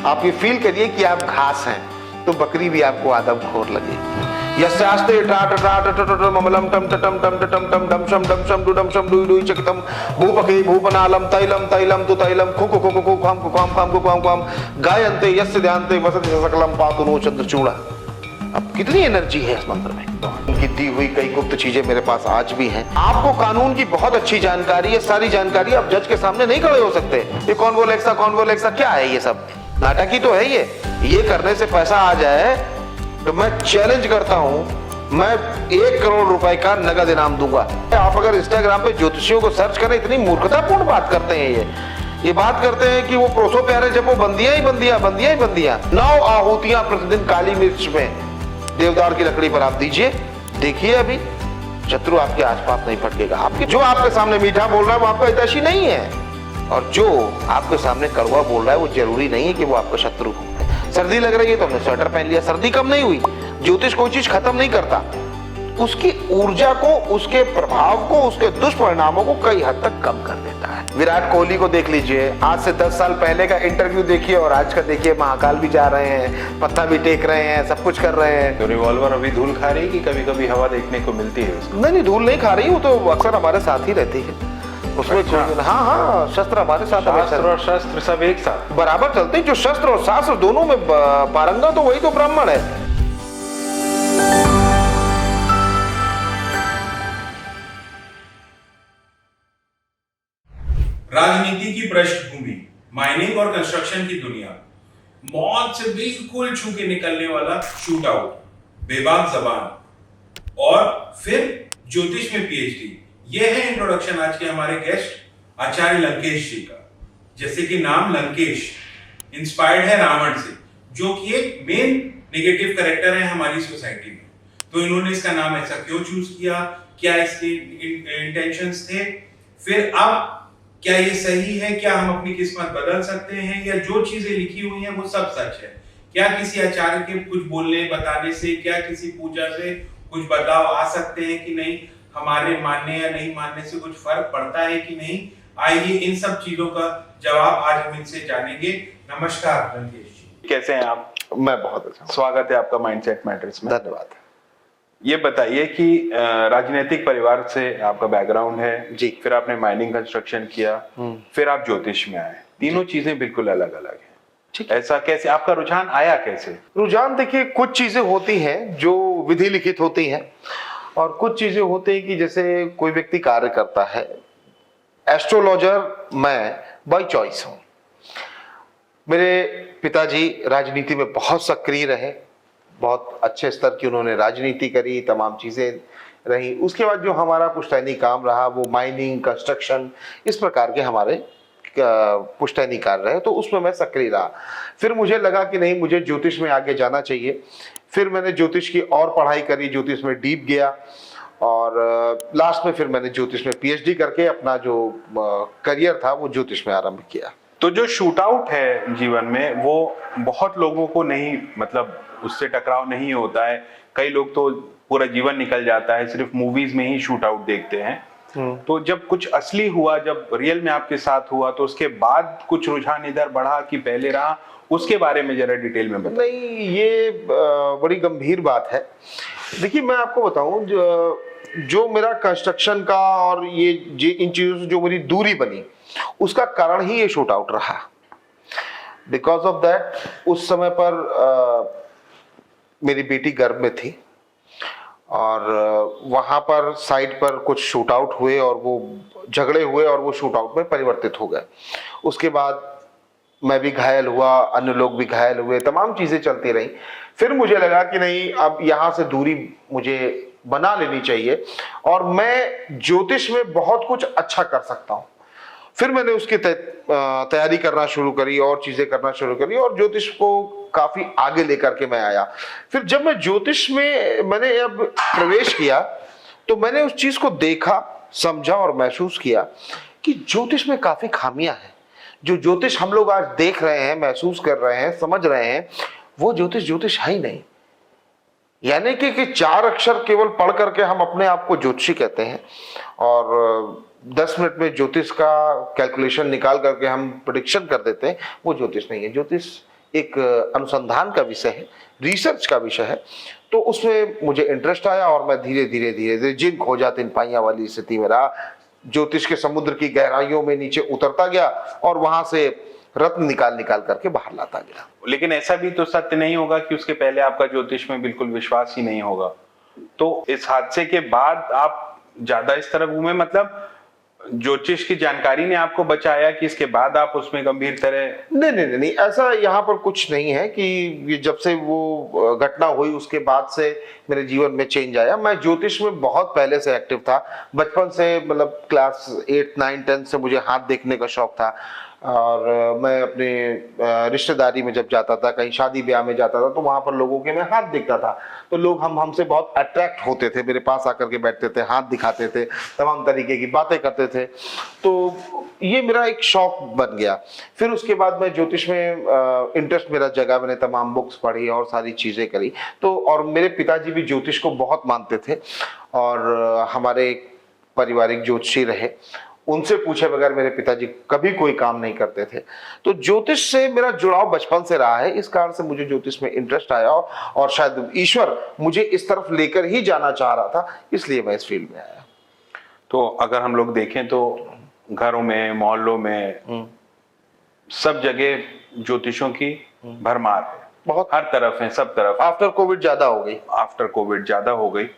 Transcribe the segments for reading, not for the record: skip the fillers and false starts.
आप ये फील करिए कि आप घास हैं, तो बकरी भी आपको आदमखोर लगेगी। यस्यास्ते टाट टाट टट ममलम टम टम टम टम टम डम शम डुडम शम डुई डुई चकतम भूपके भूपनालम तैलम तैलम तु तैलम खु खु खु खु खाम खाम खाम खाम खाम गायन्ते यस्य ध्यान्ते वसति सकलम पातु नो चंद्रचूड़ा। अब कितनी एनर्जी है इस मंत्र में। उनकी दी हुई कई गुप्त चीजें मेरे पास आज भी हैं। आपको कानून की बहुत अच्छी जानकारी है, सारी जानकारी आप जज के सामने नहीं खड़े हो सकते। ये कॉन्वोलेक्सा क्या है, ये सब नाटक ही तो है। ये करने से पैसा आ जाए तो मैं चैलेंज करता हूं, मैं 1 करोड़ रुपए का नगद इनाम दूंगा। आप अगर इंस्टाग्राम पे ज्योतिषियों को सर्च करें, इतनी मूर्खतापूर्ण बात करते हैं ये बात करते हैं कि वो प्रोसो प्यारे जब वो बंदियां ही बंदियां 9 आहुतियां प्रतिदिन काली मिर्च में देवदार की लकड़ी पर आप दीजिए, देखिए अभी शत्रु आपके आसपास नहीं फटकेगा। आपके जो आपके सामने मीठा बोल रहा है वो आपका हितैषी नहीं है, और जो आपके सामने कड़वा बोल रहा है वो जरूरी नहीं है कि वो आपका शत्रु हो। सर्दी लग रही है तो हमने स्वेटर पहन लिया, सर्दी कम नहीं हुई। ज्योतिष कोई चीज खत्म नहीं करता, उसकी ऊर्जा को, उसके प्रभाव को, उसके दुष्परिणामों को कई हद तक कम कर देता है। विराट कोहली को देख लीजिए, आज से 10 साल पहले का इंटरव्यू देखिए और आज का देखिए, महाकाल भी जा रहे हैं, पत्ता भी टेक रहे हैं, सब कुछ कर रहे हैं। तो रिवॉल्वर अभी धूल खा रही है कि कभी कभी हवा देखने को मिलती है उसको? नहीं, धूल नहीं खा रही, वो तो अक्सर हमारे साथ ही रहती है उसमें। अच्छा। हाँ, शस्त्र हमारे साथ, शास्त्र और शस्त्र सब एक साथ बराबर चलते हैं। जो शस्त्र और शास्त्र दोनों में पारंगत तो वही तो ब्राह्मण है। राजनीति की पृष्ठभूमि, माइनिंग और कंस्ट्रक्शन की दुनिया, मौत से बिल्कुल छू के निकलने वाला शूट आउट, बेबाक जबान और फिर ज्योतिष में पीएचडी। ये है इंट्रोडक्शन आज के हमारे गेस्ट आचार्य लंकेश जी का। जैसे कि नाम लंकेश इंस्पायर्ड है रावण से, जो कि एक मेन नेगेटिव कैरेक्टर है हमारी सोसाइटी में। तो इन्होंने इसका नाम ऐसा क्यों चूज किया, क्या इसके इंटेंशंस थे, फिर अब क्या ये सही है, क्या हम अपनी किस्मत बदल सकते हैं, या जो चीजें लिखी हुई हैं वो सब सच है, क्या किसी आचार्य के कुछ बोलने बताने से, क्या किसी पूजा से कुछ बदलाव आ सकते हैं कि नहीं, हमारे मानने या नहीं मानने से कुछ फर्क पड़ता है कि नहीं। आइए इन सब चीजों का जवाब आज हम इनसे जानेंगे। नमस्कार लंकेश जी, कैसे हैं आप? मैं बहुत अच्छा, स्वागत है आपका माइंडसेट मैटर्स में। धन्यवाद। ये बताइए कि राजनीतिक परिवार से आपका बैकग्राउंड है जी, फिर आपने माइनिंग कंस्ट्रक्शन किया, फिर आप ज्योतिष में आए, तीनों चीजें बिल्कुल अलग अलग हैं। ठीक, ऐसा कैसे आपका रुझान आया? कैसे रुझान? देखिए, कुछ चीजें होती हैं जो विधि लिखित होती हैं, और कुछ चीजें होती हैं कि जैसे कोई व्यक्ति कार्य करता है। एस्ट्रोलॉजर मैं बाय चॉइस हूं। मेरे पिताजी राजनीति में बहुत सक्रिय रहे, बहुत अच्छे स्तर की उन्होंने राजनीति करी, तमाम चीजें रही। उसके बाद जो हमारा पुश्तैनी काम रहा वो माइनिंग, कंस्ट्रक्शन, इस प्रकार के हमारे पुश्तैनी कार्य रहे, तो उसमें मैं सक्रिय रहा। फिर मुझे लगा कि नहीं, मुझे ज्योतिष में आगे जाना चाहिए। फिर मैंने ज्योतिष की और पढ़ाई करी, ज्योतिष में डीप गया, और लास्ट में फिर मैंने ज्योतिष में पीएचडी करके अपना जो करियर था वो ज्योतिष में आरंभ किया। तो जो शूट आउट है जीवन में वो बहुत लोगों को नहीं, मतलब उससे टकराव नहीं होता है। कई लोग तो पूरा जीवन निकल जाता है सिर्फ मूवीज में ही शूट आउट देखते हैं। तो जब कुछ असली हुआ, जब रियल में आपके साथ हुआ, तो उसके बाद कुछ रुझान इधर बढ़ा कि पहले रहा, उसके बारे में जरा डिटेल में बताइए। नहीं, ये बड़ी गंभीर बात है। देखिए, मैं आपको बताऊं, जो मेरा कंस्ट्रक्शन का और ये इन चीजों से जो मेरी दूरी बनी, उसका कारण ही ये शूट आउट रहा। बिकॉज ऑफ दैट उस समय पर मेरी बेटी गर्भ में थी, और वहां पर साइड पर कुछ शूट आउट हुए और वो झगड़े हुए और वो शूट आउट में परिवर्तित हो गए। उसके बाद मैं भी घायल हुआ, अन्य लोग भी घायल हुए, तमाम चीजें चलती रही। फिर मुझे लगा कि नहीं, अब यहाँ से दूरी मुझे बना लेनी चाहिए, और मैं ज्योतिष में बहुत कुछ अच्छा कर सकता हूँ। फिर मैंने उसकी तैयारी करना शुरू करी और चीजें करना शुरू करी, और ज्योतिष को काफी आगे लेकर के मैं आया। फिर जब मैं ज्योतिष में मैंने अब प्रवेश किया, तो मैंने उस चीज को देखा, समझा और महसूस किया कि ज्योतिष में काफी खामियां हैं। जो ज्योतिष हम लोग आज देख रहे हैं, महसूस कर रहे हैं, समझ रहे हैं, वो ज्योतिष है ही नहीं। यानी कि 4 अक्षर केवल पढ़ करके हम अपने आप को ज्योतिषी कहते हैं, और 10 मिनट में ज्योतिष का कैलकुलेशन निकाल करके हम प्रेडिक्शन कर देते हैं, वो ज्योतिष नहीं है। ज्योतिष एक अनुसंधान का विषय है, रिसर्च का विषय है। तो उसमें मुझे इंटरेस्ट आया और मैं धीरे धीरे जिन खोजा तिन पाइया वाली स्थिति में रहा, ज्योतिष के समुद्र की गहराइयों में नीचे उतरता गया और वहां से रत्न निकाल निकाल करके बाहर लाता गया। लेकिन ऐसा भी तो सत्य नहीं होगा कि उसके पहले आपका ज्योतिष में बिल्कुल विश्वास ही नहीं होगा। तो इस हादसे के बाद आप ज्यादा इस तरफ घूमे, मतलब ज्योतिष की जानकारी ने आपको बचाया कि इसके बाद आप उसमें गंभीर तरह? नहीं, ऐसा यहाँ पर कुछ नहीं है कि ये जब से वो घटना हुई उसके बाद से मेरे जीवन में चेंज आया। मैं ज्योतिष में बहुत पहले से एक्टिव था, बचपन से, मतलब क्लास 8, 9, 10 से मुझे हाथ देखने का शौक था। और मैं अपने रिश्तेदारी में जब जाता था, कहीं शादी ब्याह में जाता था, तो वहां पर लोगों के मैं हाथ देखता था, तो लोग हमसे बहुत अट्रैक्ट होते थे, मेरे पास आकर के बैठते थे, हाथ दिखाते थे, तमाम तरीके की बातें करते थे। तो ये मेरा एक शौक बन गया। फिर उसके बाद मैं ज्योतिष में इंटरेस्ट मेरा जगा, मैंने तमाम बुक्स पढ़ी और सारी चीजें करी। तो और मेरे पिताजी भी ज्योतिष को बहुत मानते थे और हमारे पारिवारिक ज्योतिषी रहे, उनसे पूछे बगैर मेरे पिताजी कभी कोई काम नहीं करते थे। तो ज्योतिष से मेरा जुड़ाव बचपन से रहा है, इस कारण से मुझे ज्योतिष में इंटरेस्ट आया और शायद ईश्वर मुझे इस तरफ लेकर ही जाना चाह रहा था, इसलिए मैं इस फील्ड में आया। तो अगर हम लोग देखें तो घरों में, मोहल्लों में, सब जगह ज्योतिषों की भरमार है, बहुत हर तरफ है, सब तरफ। आफ्टर कोविड ज्यादा हो गई। आफ्टर कोविड ज्यादा हो गई।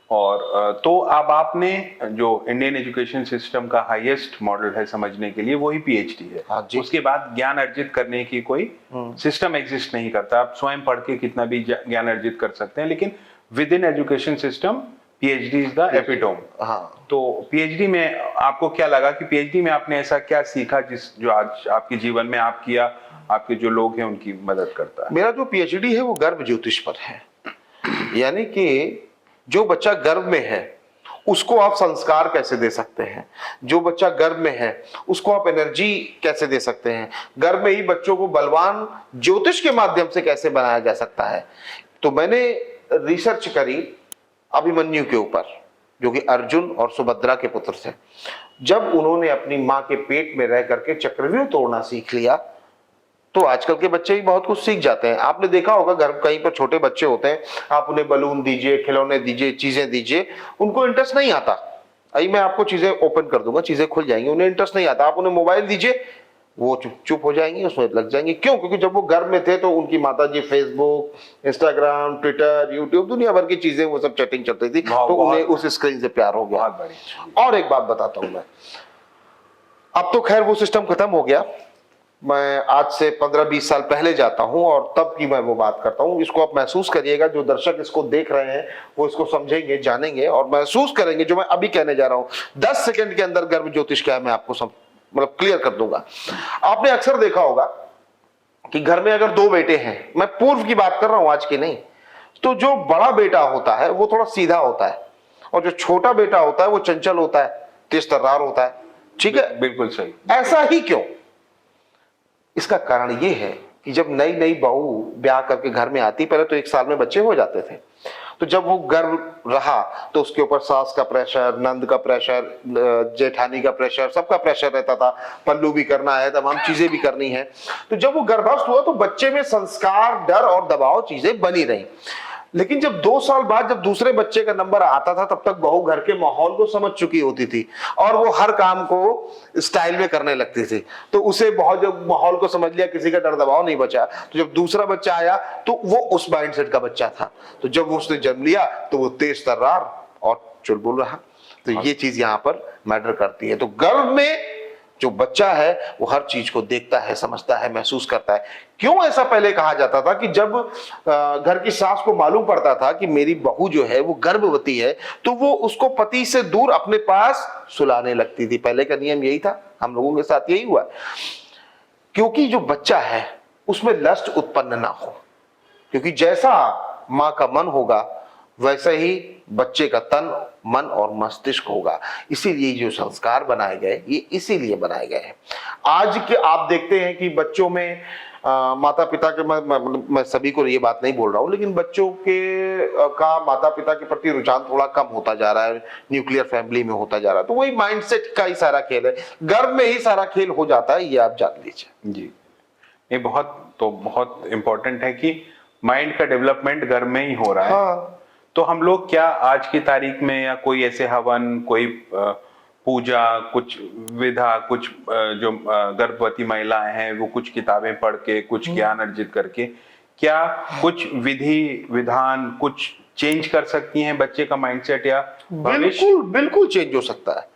और तो अब आपने जो इंडियन एजुकेशन सिस्टम का हाईएस्ट मॉडल है समझने के लिए, वही पीएचडी है। हाँ जी। उसके बाद ज्ञान अर्जित करने की कोई सिस्टम एग्जिस्ट नहीं करता। आप स्वयं पढ़ के कितना भी ज्ञान अर्जित कर सकते हैं, लेकिन with in education system PhD is the epitome. हाँ। तो पीएचडी में आपको क्या लगा कि पीएचडी में आपने ऐसा क्या सीखा जो आज आपके जीवन में आपकी या आपके जो लोग हैं उनकी मदद करता है? मेरा जो पीएचडी है वो गर्भ ज्योतिष पर है। यानी कि जो बच्चा गर्भ में है उसको आप संस्कार कैसे दे सकते हैं, जो बच्चा गर्भ में है उसको आप एनर्जी कैसे दे सकते हैं, गर्भ में ही बच्चों को बलवान ज्योतिष के माध्यम से कैसे बनाया जा सकता है। तो मैंने रिसर्च करी अभिमन्यु के ऊपर, जो कि अर्जुन और सुभद्रा के पुत्र थे। जब उन्होंने अपनी मां के पेट में रह करके चक्रव्यूह तोड़ना सीख लिया, तो आजकल के बच्चे भी बहुत कुछ सीख जाते हैं। आपने देखा होगा घर कहीं पर छोटे बच्चे होते हैं, आप उन्हें बलून दीजिए, खिलौने दीजिए, चीजें दीजिए, उनको इंटरेस्ट नहीं आता। अभी मैं आपको चीजें ओपन कर दूंगा, चीजें खुल जाएंगी, उन्हें इंटरेस्ट नहीं आता। आप उन्हें मोबाइल दीजिए, वो चुप हो जाएंगी, उसमें लग जाएंगे। क्यों? क्योंकि जब वो गर्भ में थे तो उनकी माताजी फेसबुक, इंस्टाग्राम, ट्विटर, यूट्यूब, दुनिया भर की चीजें, वो सब चैटिंग चलती थी, तो उन्हें उस स्क्रीन से प्यार हो गया। और एक बात बताता हूं मैं, अब तो खैर वो सिस्टम खत्म हो गया। मैं आज से 15-20 साल पहले जाता हूं और तब की मैं वो बात करता हूं। इसको आप महसूस करिएगा, जो दर्शक इसको देख रहे हैं वो इसको समझेंगे, जानेंगे और महसूस करेंगे जो मैं अभी कहने जा रहा हूं। 10 सेकंड के अंदर गर्भ ज्योतिष क्या है मैं आपको मतलब क्लियर कर दूंगा। आपने अक्सर देखा होगा कि घर में अगर 2 बेटे हैं, मैं पूर्व की बात कर रहा हूं, आज की नहीं, तो जो बड़ा बेटा होता है वो थोड़ा सीधा होता है और जो छोटा बेटा होता है वो चंचल होता है, तेज तर्रार होता है। ठीक है, बिल्कुल सही। ऐसा ही क्यों? इसका कारण ये है कि जब नई नई बहू ब्याह करके घर में आती, पहले तो 1 साल में बच्चे हो जाते थे, तो जब वो गर्भ रहा तो उसके ऊपर सास का प्रेशर, नंद का प्रेशर, जेठानी का प्रेशर, सबका प्रेशर रहता था। पल्लू भी करना है, तमाम चीजें भी करनी है। तो जब वो गर्भस्थ हुआ तो बच्चे में संस्कार, डर और दबाव चीजें बनी रही। लेकिन जब 2 साल बाद जब दूसरे बच्चे का नंबर आता था, तब तक बहू घर के माहौल को समझ चुकी होती थी और वो हर काम को स्टाइल में करने लगती थी। तो उसे बहुत, जब माहौल को समझ लिया, किसी का डर दबाव नहीं बचा, तो जब दूसरा बच्चा आया तो वो उस माइंडसेट का बच्चा था। तो जब वो उसने जन्म लिया तो वो तेज तर्रार और चुलबुल रहा। तो ये चीज यहाँ पर मैटर करती है। तो गर्भ में जो बच्चा है वो हर चीज को देखता है, समझता है, महसूस करता है। क्यों ऐसा पहले कहा जाता था कि जब घर की सास को मालूम पड़ता था कि मेरी बहू जो है वो गर्भवती है, तो वो उसको पति से दूर अपने पास सुलाने लगती थी। पहले का नियम यही था, हम लोगों के साथ यही हुआ, क्योंकि जो बच्चा है उसमें लस्ट उत्पन्न ना हो। क्योंकि जैसा मां का मन होगा वैसे ही बच्चे का तन, मन और मस्तिष्क होगा। इसीलिए जो संस्कार बनाए गए, ये इसीलिए बनाए गए हैं। आज के आप देखते हैं कि बच्चों में माता पिता के, मैं सभी को ये बात नहीं बोल रहा हूं, लेकिन बच्चों के का माता पिता के प्रति रुझान थोड़ा कम होता जा रहा है, न्यूक्लियर फैमिली में होता जा रहा है। तो वही माइंडसेट का ही सारा खेल है, गर्भ में ही सारा खेल हो जाता है, ये आप जान लीजिए। जी। ये बहुत इम्पोर्टेंट है कि माइंड का डेवलपमेंट घर में ही हो रहा है। हाँ। तो हम लोग क्या आज की तारीख में या कोई ऐसे हवन, कोई पूजा, कुछ विधा, कुछ जो गर्भवती महिलाएं हैं वो कुछ किताबें पढ़ के, कुछ ज्ञान अर्जित करके, क्या कुछ विधि विधान कुछ चेंज कर सकती हैं बच्चे का माइंडसेट या भविष्य? बिल्कुल बिल्कुल चेंज हो सकता है।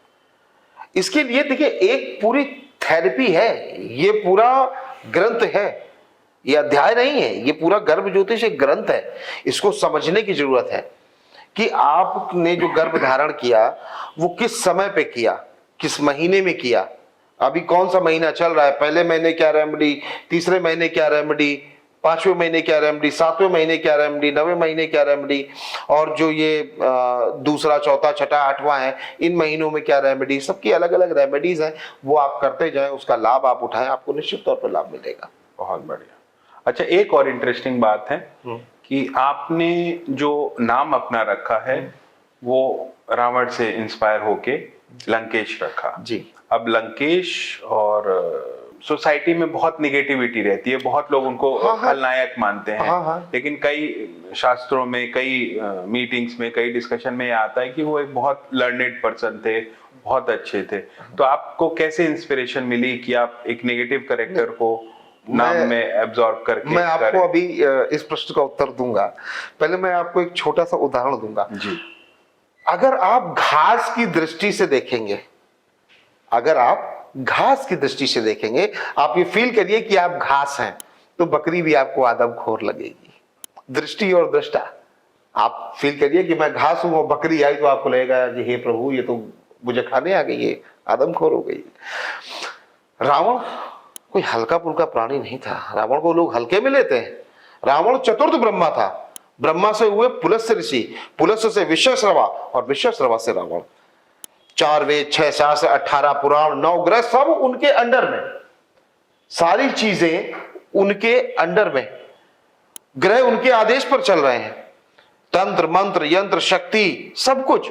इसके लिए देखिए एक पूरी थेरेपी है, ये पूरा ग्रंथ है, ये अध्याय नहीं है, ये पूरा गर्भ ज्योतिष एक ग्रंथ है। इसको समझने की जरूरत है कि आपने जो गर्भ धारण किया वो किस समय पे किया, किस महीने में किया, अभी कौन सा महीना चल रहा है, पहले महीने क्या रेमेडी, तीसरे महीने क्या रेमेडी, पांचवें महीने क्या रेमेडी, सातवें महीने क्या रेमेडी, 9वें महीने क्या रेमेडी, और जो ये दूसरा, चौथा, छठा, आठवां है, इन महीनों में क्या रेमेडी, सबकी अलग अलग रेमेडीज हैं। वो आप करते जाएं, उसका लाभ आप उठाएं, आपको निश्चित तौर पर लाभ मिलेगा। बहुत बढ़िया। अच्छा, एक और इंटरेस्टिंग बात है कि आपने जो नाम अपना रखा है वो रावण से इंस्पायर होके लंकेश रखा जी। अब लंकेश और सोसाइटी में बहुत निगेटिविटी रहती है, बहुत लोग उनको खलनायक मानते हैं। लेकिन कई शास्त्रों में, कई मीटिंग्स में, कई डिस्कशन में आता है कि वो एक बहुत लर्नेड पर्सन थे, बहुत अच्छे थे। तो आपको कैसे इंस्पिरेशन मिली कि आप एक नेगेटिव कैरेक्टर को नाम में एब्जॉर्ब करके? मैं आपको अभी इस प्रश्न का उत्तर दूंगा। पहले मैं आपको एक छोटा सा उदाहरण दूंगा जी। अगर आप घास की दृष्टि से देखेंगे, अगर आप घास की दृष्टि से देखेंगे, आप ये फील करिए कि आप घास हैं, तो बकरी भी आपको आदमखोर लगेगी। दृष्टि और दृष्टा, आप फील करिए कि मैं घास हूं और बकरी आई तो आपको लगेगा कि हे प्रभु, ये तो मुझे खाने आ गई है, आदमखोर हो गई। रावण कोई हल्का फुल्का प्राणी नहीं था, रावण को लोग हल्के में लेते हैं। रावण चतुर्थ ब्रह्मा था, ब्रह्मा से हुए पुलस्त्य ऋषि, पुलस्त्य से विश्वश्रवा और विश्वश्रवा से रावण। 4 वेद, 6 शास्त्र, 18 पुराण, 9 ग्रह, सब उनके अंडर में, सारी चीजें उनके अंडर में, ग्रह उनके आदेश पर चल रहे हैं। तंत्र मंत्र यंत्र शक्ति सब कुछ,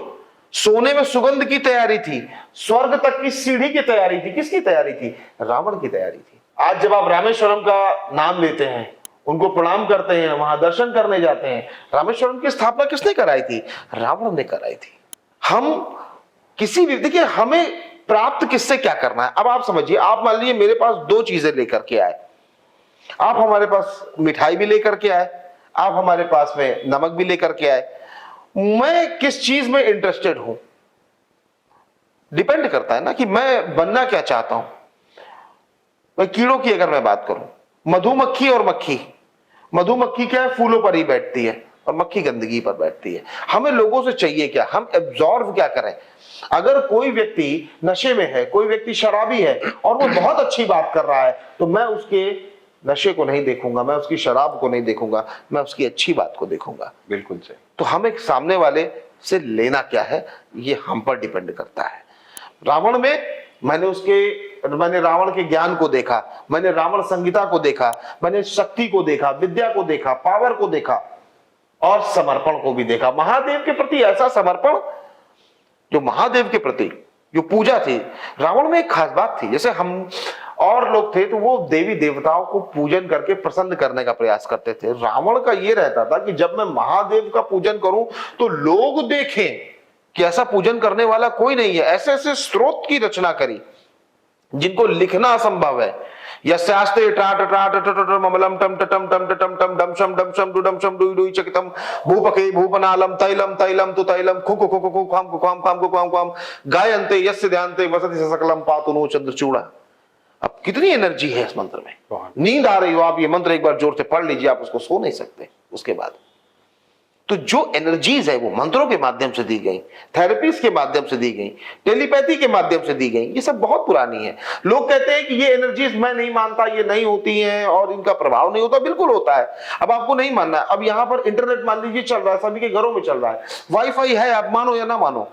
सोने में सुगंध की तैयारी थी, स्वर्ग तक की सीढ़ी की तैयारी थी। किसकी तैयारी थी? रावण की तैयारी थी। आज जब आप रामेश्वरम का नाम लेते हैं, उनको प्रणाम करते हैं, वहां दर्शन करने जाते हैं, रामेश्वरम की स्थापना किसने कराई थी? रावण ने कराई थी। हम किसी भी, देखिए हमें प्राप्त किससे क्या करना है। अब आप समझिए, आप मान लीजिए मेरे पास 2 चीजें लेकर के आए, आप हमारे पास मिठाई भी लेकर के आए, आप हमारे पास में नमक भी लेकर के आए। मैं किस चीज में इंटरेस्टेड हूं, डिपेंड करता है ना कि मैं बनना क्या चाहता हूं। भाई कीड़ों की अगर मैं बात करूं, मधुमक्खी और मक्खी, मधुमक्खी क्या है, फूलों पर ही बैठती है और मक्खी गंदगी पर बैठती है। हमें लोगों से चाहिए क्या, हम एब्जॉर्व क्या करें। अगर कोई व्यक्ति नशे में है, कोई व्यक्ति शराबी है और वो बहुत अच्छी बात कर रहा है, तो मैं उसके नशे को नहीं देखूंगा, मैं उसकी शराब को नहीं देखूंगा, मैं उसकी अच्छी बात को देखूंगा। बिल्कुल सही। तो हम एक सामने वाले से लेना क्या है, ये हम पर डिपेंड करता है। रावण में मैंने रावण के ज्ञान को देखा, मैंने रावण संगीता को देखा, मैंने शक्ति को देखा, विद्या को देखा, पावर को देखा और समर्पण को भी देखा। महादेव के प्रति ऐसा समर्पण, जो महादेव के प्रति जो पूजा थी, रावण में एक खास बात थी। जैसे हम और लोग थे तो वो देवी देवताओं को पूजन करके प्रसन्न करने का प्रयास करते थे। रावण का ये रहता था कि जब मैं महादेव का पूजन करूं तो लोग देखें कि ऐसा पूजन करने वाला कोई नहीं है। ऐसे ऐसे स्रोत की रचना करी जिनको लिखना असंभव है। यस्यास्ते टाट टाट टट ममलम टम टम टम टम टम डम शम डुडम शम डुई डुई चकितम भूपके भूपनालम तैलम तैलम तु तैलम खुकु खुकु खुखाम खुखाम खाम खुखाम खाम गायन्ते यस्य ध्यान्ते वसति सकलम पातुनो चंद्रचूड़ा। अब कितनी एनर्जी है इस मंत्र में। नींद आ रही हो, आप ये मंत्र एक बार जोर से पढ़ लीजिए, आप उसको सो नहीं सकते उसके बाद। तो जो एनर्जीज है वो मंत्रों के माध्यम से दी गई, थेरेपीज के माध्यम से दी गई, टेलीपैथी के माध्यम से दी गई, ये सब बहुत पुरानी है। लोग कहते हैं कि ये एनर्जीज मैं नहीं मानता, ये नहीं होती हैं और इनका प्रभाव नहीं होता। बिल्कुल होता है। अब आपको नहीं मानना है, अब यहाँ पर इंटरनेट मान लीजिए चल रहा है, सभी के घरों में चल रहा है, वाईफाई है, आप मानो या ना मानो,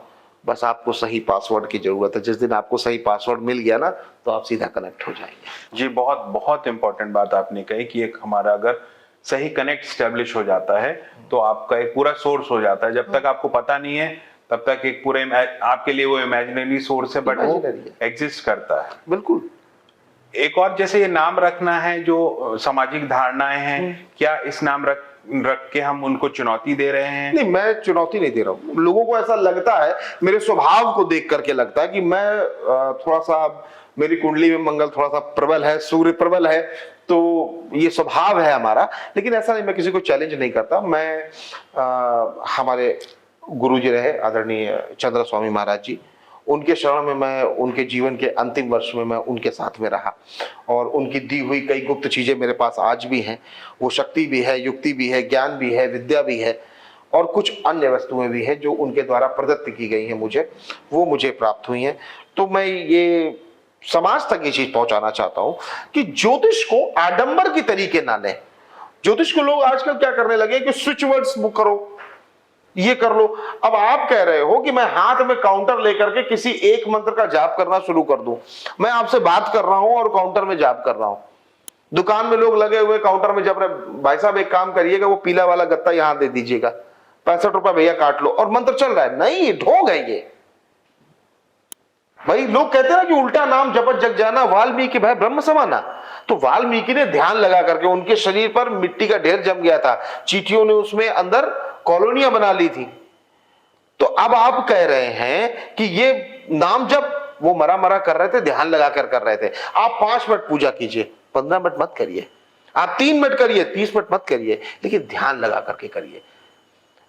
बस आपको सही पासवर्ड की जरूरत है। जिस दिन आपको सही पासवर्ड मिल गया ना, तो आप सीधा कनेक्ट हो जाएंगे। जी, बहुत बहुत इंपॉर्टेंट बात आपने कही कि एक हमारा अगर सही कनेक्ट स्टैब्लिश हो जाता है तो आपका एक पूरा सोर्स हो जाता है। जब तक आपको पता नहीं है तब तक एक पूरे आपके लिए वो इमेजिनरी सोर्स है, बट वो एग्जिस्ट करता है। बिल्कुल। एक और जैसे ये नाम रखना है जो सामाजिक धारणाएं हैं, क्या इस नाम रख के हम उनको चुनौती दे रहे हैं? नहीं, मैं चुनौती नहीं दे रहा हूँ। लोगों को ऐसा लगता है, मेरे स्वभाव को देख करके लगता है कि मैं थोड़ा सा, मेरी कुंडली में मंगल थोड़ा सा प्रबल है, सूर्य प्रबल है, तो ये स्वभाव है हमारा। लेकिन ऐसा नहीं, मैं किसी को चैलेंज नहीं करता। मैं हमारे गुरु जी रहे आदरणीय चंद्र स्वामी महाराज जी, उनके शरण में मैं, उनके जीवन के अंतिम वर्ष में मैं उनके साथ में रहा, और उनकी दी हुई कई गुप्त चीजें मेरे पास आज भी हैं। वो शक्ति भी है, युक्ति भी है, ज्ञान भी है, विद्या भी है, और कुछ अन्य वस्तुएं भी हैं जो उनके द्वारा प्रदत्त की गई हैं मुझे, वो मुझे प्राप्त हुई हैं। तो मैं ये समाज तक ये चीज पहुंचाना चाहता हूं कि ज्योतिष को आडंबर की तरीके ना लें। ज्योतिष को लोग आजकल क्या करने लगे कि स्विच वर्ड्स बुक करो, ये कर लो। अब आप कह रहे हो कि मैं हाथ में काउंटर लेकर के किसी एक मंत्र का जाप करना शुरू कर दूं। मैं आपसे बात कर रहा हूं और काउंटर में जाप कर रहा हूं। दुकान में लोग लगे हुए काउंटर में जब रहे, भाई साहब एक काम करिएगा, वो पीला वाला गत्ता यहां दे दीजिएगा, 65 रुपए भैया काट लो, और मंत्र चल रहा है। नहीं, ढोंग है ये भाई। लोग कहते हैं ना कि उल्टा नाम जपत जग जाना, वाल्मीकि भाई ब्रह्म समाना। तो वाल्मीकि ने ध्यान लगा करके, उनके शरीर पर मिट्टी का ढेर जम गया था, चींटियों ने उसमें अंदर कॉलोनियां बना ली थी। तो अब आप कह रहे हैं कि ये नाम जब वो मरा मरा कर रहे थे, ध्यान लगा कर रहे थे। आप 5 मिनट पूजा कीजिए, 15 मिनट मत करिए, आप 3 मिनट करिए, 30 मिनट मत करिए, लेकिन ध्यान लगा करके करिए।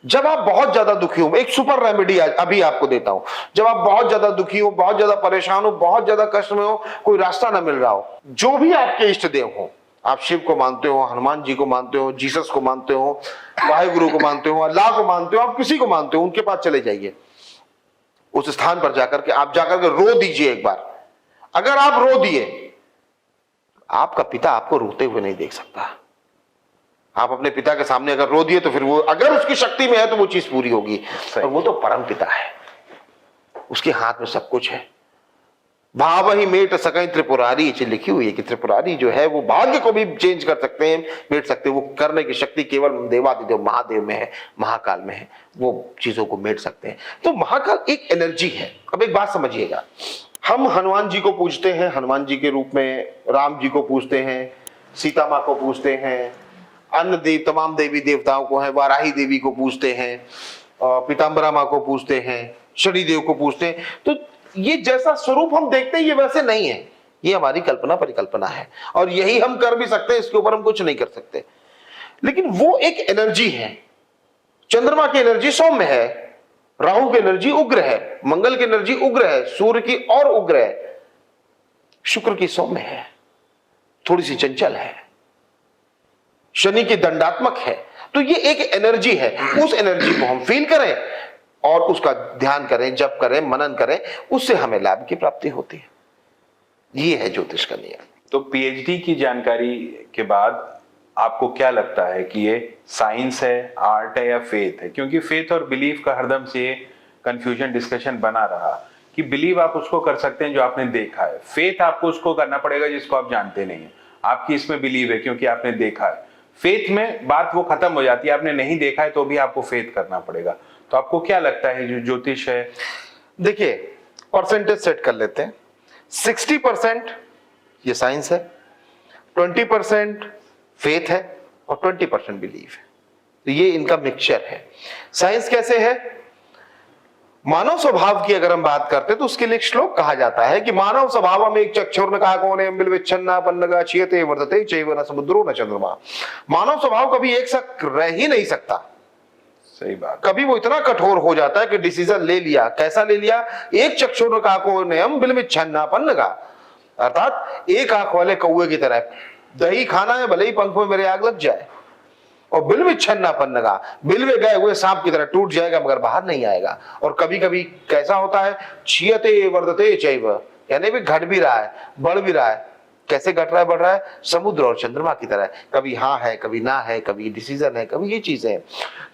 जब आप बहुत ज्यादा दुखी हो, एक सुपर रेमेडी अभी आपको देता हूं। जब आप बहुत ज्यादा दुखी हो, बहुत ज्यादा परेशान हो, बहुत ज्यादा कष्ट में हो, कोई रास्ता ना मिल रहा हो, जो भी आपके इष्ट देव हो, आप शिव को मानते हो, हनुमान जी को मानते हो, जीसस को मानते हो, वाहिगुरु को मानते हो, अल्लाह को मानते हो, आप किसी को मानते हो, उनके पास चले जाइए। उस स्थान पर जाकर के आप जाकर के रो दीजिए एक बार। अगर आप रो दिए, आपका पिता आपको रोते हुए नहीं देख सकता। आप अपने पिता के सामने अगर रो दिए तो फिर वो, अगर उसकी शक्ति में है तो वो चीज पूरी होगी। और वो तो परम पिता है, उसके हाथ में सब कुछ है। भाव ही मेट सकें त्रिपुरारी, लिखी हुई है कि त्रिपुरारी जो है वो भाग्य को भी चेंज कर सकते हैं, मेट सकते हैं। वो करने की शक्ति केवल देवादिदेव महादेव में है, महाकाल में है, वो चीजों को मेट सकते हैं। तो महाकाल एक एनर्जी है। अब एक बात समझिएगा, हम हनुमान जी को पूजते हैं, हनुमान जी के रूप में राम जी को पूजते हैं, सीता माँ को पूजते हैं, अन्य देव तमाम देवी देवताओं को है, वाराही देवी को पूजते हैं, पीताम्बरा माँ को पूजते हैं, शनि देव को पूजते हैं। तो ये जैसा स्वरूप हम देखते हैं ये वैसे नहीं है, ये हमारी कल्पना परिकल्पना है, और यही हम कर भी सकते हैं, इसके ऊपर हम कुछ नहीं कर सकते। लेकिन वो एक एनर्जी है। चंद्रमा की एनर्जी सौम्य है, राहु की एनर्जी उग्र है, मंगल की एनर्जी उग्र है, सूर्य की और उग्र है, शुक्र की सौम्य है, थोड़ी सी चंचल है, शनि की दंडात्मक है। तो ये एक एनर्जी है, उस एनर्जी को हम फील करें और उसका ध्यान करें, जप करें, मनन करें, उससे हमें लाभ की प्राप्ति होती है। ये है ज्योतिष का नियम। तो पीएचडी की जानकारी के बाद आपको क्या लगता है कि ये साइंस है, आर्ट है या फेथ है? क्योंकि फेथ और बिलीफ का हरदम से कंफ्यूजन डिस्कशन बना रहा कि बिलीव आप उसको कर सकते हैं जो आपने देखा है, फेथ आपको उसको करना पड़ेगा जिसको आप जानते नहीं है। आपकी इसमें बिलीव है क्योंकि आपने देखा है, फेथ में बात वो खत्म हो जाती है, आपने नहीं देखा है तो भी आपको फेथ करना पड़ेगा। तो आपको क्या लगता है जो ज्योतिष है? देखिए, परसेंटेज सेट कर लेते हैं। 60% ये साइंस है, 20% फेथ है और 20% बिलीव है। तो ये इनका मिक्सचर है। साइंस कैसे है? मानव स्वभाव की अगर हम बात करते हैं तो उसके लिए एक श्लोक कहा जाता है कि मानव स्वभाव में एक चक्षुर्न का कोने बिलविच्छन्ना पन्नगा छियते वर्धते चैव न समुद्रो न चंद्रमा। मानव स्वभाव कभी एक सा रह ही नहीं सकता। सही बात। कभी वो इतना कठोर हो जाता है कि डिसीजन ले लिया। कैसा ले लिया? एक चक्षुर्न का कोने बिलविच्छन्ना पन्नगा, अर्थात एक आंख वाले कौए की तरह दही खाना है, भले ही पंख में मेरे आग लग जाए। और बिलविच्छन्ना पन्नगा, बिल में गए हुए सांप की तरह टूट जाएगा मगर बाहर नहीं आएगा। और कभी कभी कैसा होता है? छियते वर्धते चैव, यानी भी घट भी रहा है, बढ़ भी रहा है। कैसे घट रहा है, बढ़ रहा है? समुद्र और चंद्रमा की तरह, कभी हाँ है, कभी ना है, कभी डिसीजन है, कभी ये चीजें हैं।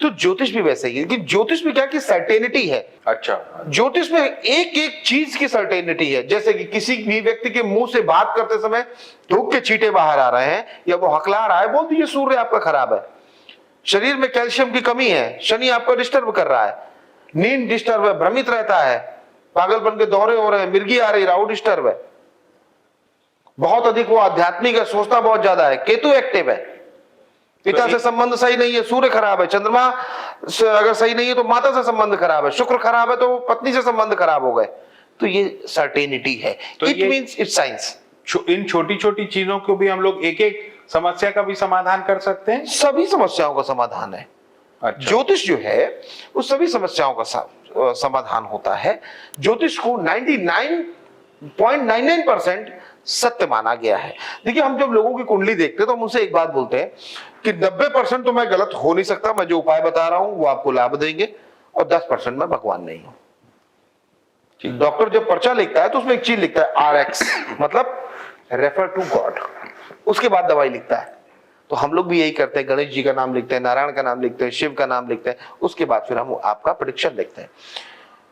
तो ज्योतिष भी वैसे ही है कि ज्योतिष में क्या की सर्टेनिटी है। अच्छा, ज्योतिष में एक एक चीज की सर्टेनिटी है। जैसे कि किसी भी व्यक्ति के मुंह से बात करते समय धूप के छींटे बाहर आ रहे हैं या वो हकला रहा है, बोल दीजिए सूर्य आपका खराब है। शरीर में कैल्शियम की कमी है, शनि आपको डिस्टर्ब कर रहा है, नींद डिस्टर्ब है, भ्रमित रहता है, पागलपन के दौरे हो रहे हैं, मिर्गी आ रही, राहु डिस्टर्ब है। बहुत अधिक वो आध्यात्मिक है, सोचता बहुत ज्यादा है। केतु एक्टिव है, पिता से संबंध सही नहीं है, सूर्य खराब है, चंद्रमा अगर सही नहीं है तो माता से संबंध खराब है, शुक्र खराब है तो पत्नी से संबंध खराब हो गए। तो ये सर्टेनिटी है, तो इट मींस इट्स साइंस। इन छोटी छोटी चीजों को भी हम लोग एक एक समस्या का भी समाधान कर सकते हैं। सभी समस्याओं का समाधान है। अच्छा। ज्योतिष जो है उस सभी समस्याओं का समाधान होता है। ज्योतिष को 99.99% सत्य माना गया है। देखिए, हम जब लोगों की कुंडली देखते हैं तो हम उनसे एक बात बोलते हैं कि 90% तो मैं गलत हो नहीं सकता, मैं जो उपाय बता रहा हूं वो आपको लाभ देंगे, और 10% मैं भगवान नहीं हूं। डॉक्टर जब पर्चा लिखता है तो उसमें एक चीज लिखता है RX, मतलब रेफर टू गॉड, उसके बाद दवाई लिखता है। तो हम लोग भी यही करते हैं, गणेश जी का नाम लिखते हैं, नारायण का नाम लिखते हैं, शिव का नाम लिखते हैं, उसके बाद फिर हम आपका प्रेडिक्शन लिखते हैं।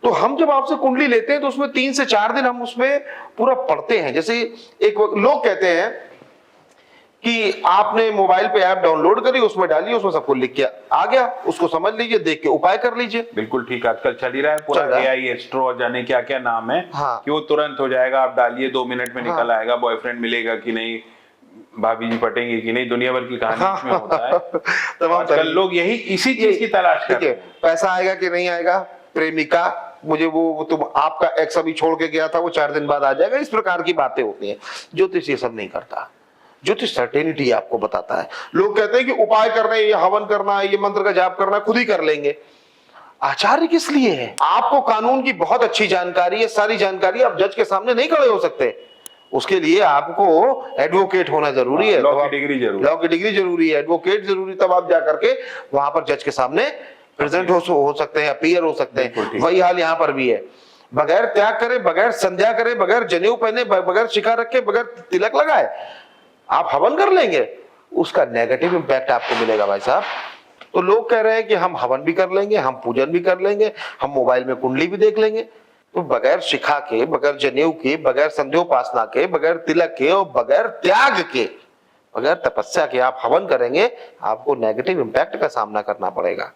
तो हम जब आपसे कुंडली लेते हैं तो उसमें 3 से 4 दिन हम उसमें पूरा पढ़ते हैं। जैसे एक लोग कहते हैं कि आपने मोबाइल पे ऐप डाउनलोड करी, उसमें डाली, उसमें सबको लिख के आ गया, उसको समझ लीजिए, देख के उपाय कर लीजिए। बिल्कुल ठीक, आजकल चल ही रहा है पूरा AI एस्ट्रो, जाने क्या क्या नाम है। हाँ। कि वो तुरंत हो जाएगा, आप डालिए 2 मिनट में निकल आएगा, बॉयफ्रेंड मिलेगा कि नहीं, भाभी जी पटेंगे कि नहीं, दुनिया भर की कहानी इसमें होता है। तमाम आजकल लोग यही इसी चीज की तलाश कर रहे हैं। पैसा आएगा कि नहीं आएगा, प्रेमिका मुझे वो तुम आपका एक्स अभी छोड़ के गया था, वो 4 दिन बाद आ जाएगा, इस प्रकार की बातें होती हैं। ज्योतिष ये सब नहीं करता। ज्योतिष सर्टेनिटी आपको बताता है। लोग कहते हैं कि उपाय करना है, ये हवन करना है, ये मंत्र का जाप करना है, खुद ही कर लेंगे। आचार्य किस लिए है? आपको कानून की बहुत अच्छी जानकारी है, सारी जानकारी, आप जज के सामने नहीं खड़े हो सकते। उसके लिए आपको एडवोकेट होना जरूरी है, लॉ की डिग्री जरूरी, लॉ की डिग्री जरूरी है, एडवोकेट जरूरी, तब आप जाकर के वहां पर जज के सामने प्रेजेंट हो सकते हैं, अपीयर हो सकते हैं। वही हाल यहाँ पर भी है। बगैर त्याग करे, बगैर संध्या करे, बगैर जनेऊ पहने, बगैर शिखा रखे, बगैर तिलक लगाए आप हवन कर लेंगे, उसका नेगेटिव इंपैक्ट आपको मिलेगा भाई साहब। तो लोग कह रहे हैं कि हम हवन भी कर लेंगे, हम पूजन भी कर लेंगे, हम मोबाइल में कुंडली भी देख लेंगे। तो बगैर शिखा के, बगैर जनेऊ के, बगैर संध्योपासना के, बगैर तिलक के और बगैर त्याग के, बगैर तपस्या के आप हवन करेंगे, आपको नेगेटिव इंपैक्ट का सामना करना पड़ेगा।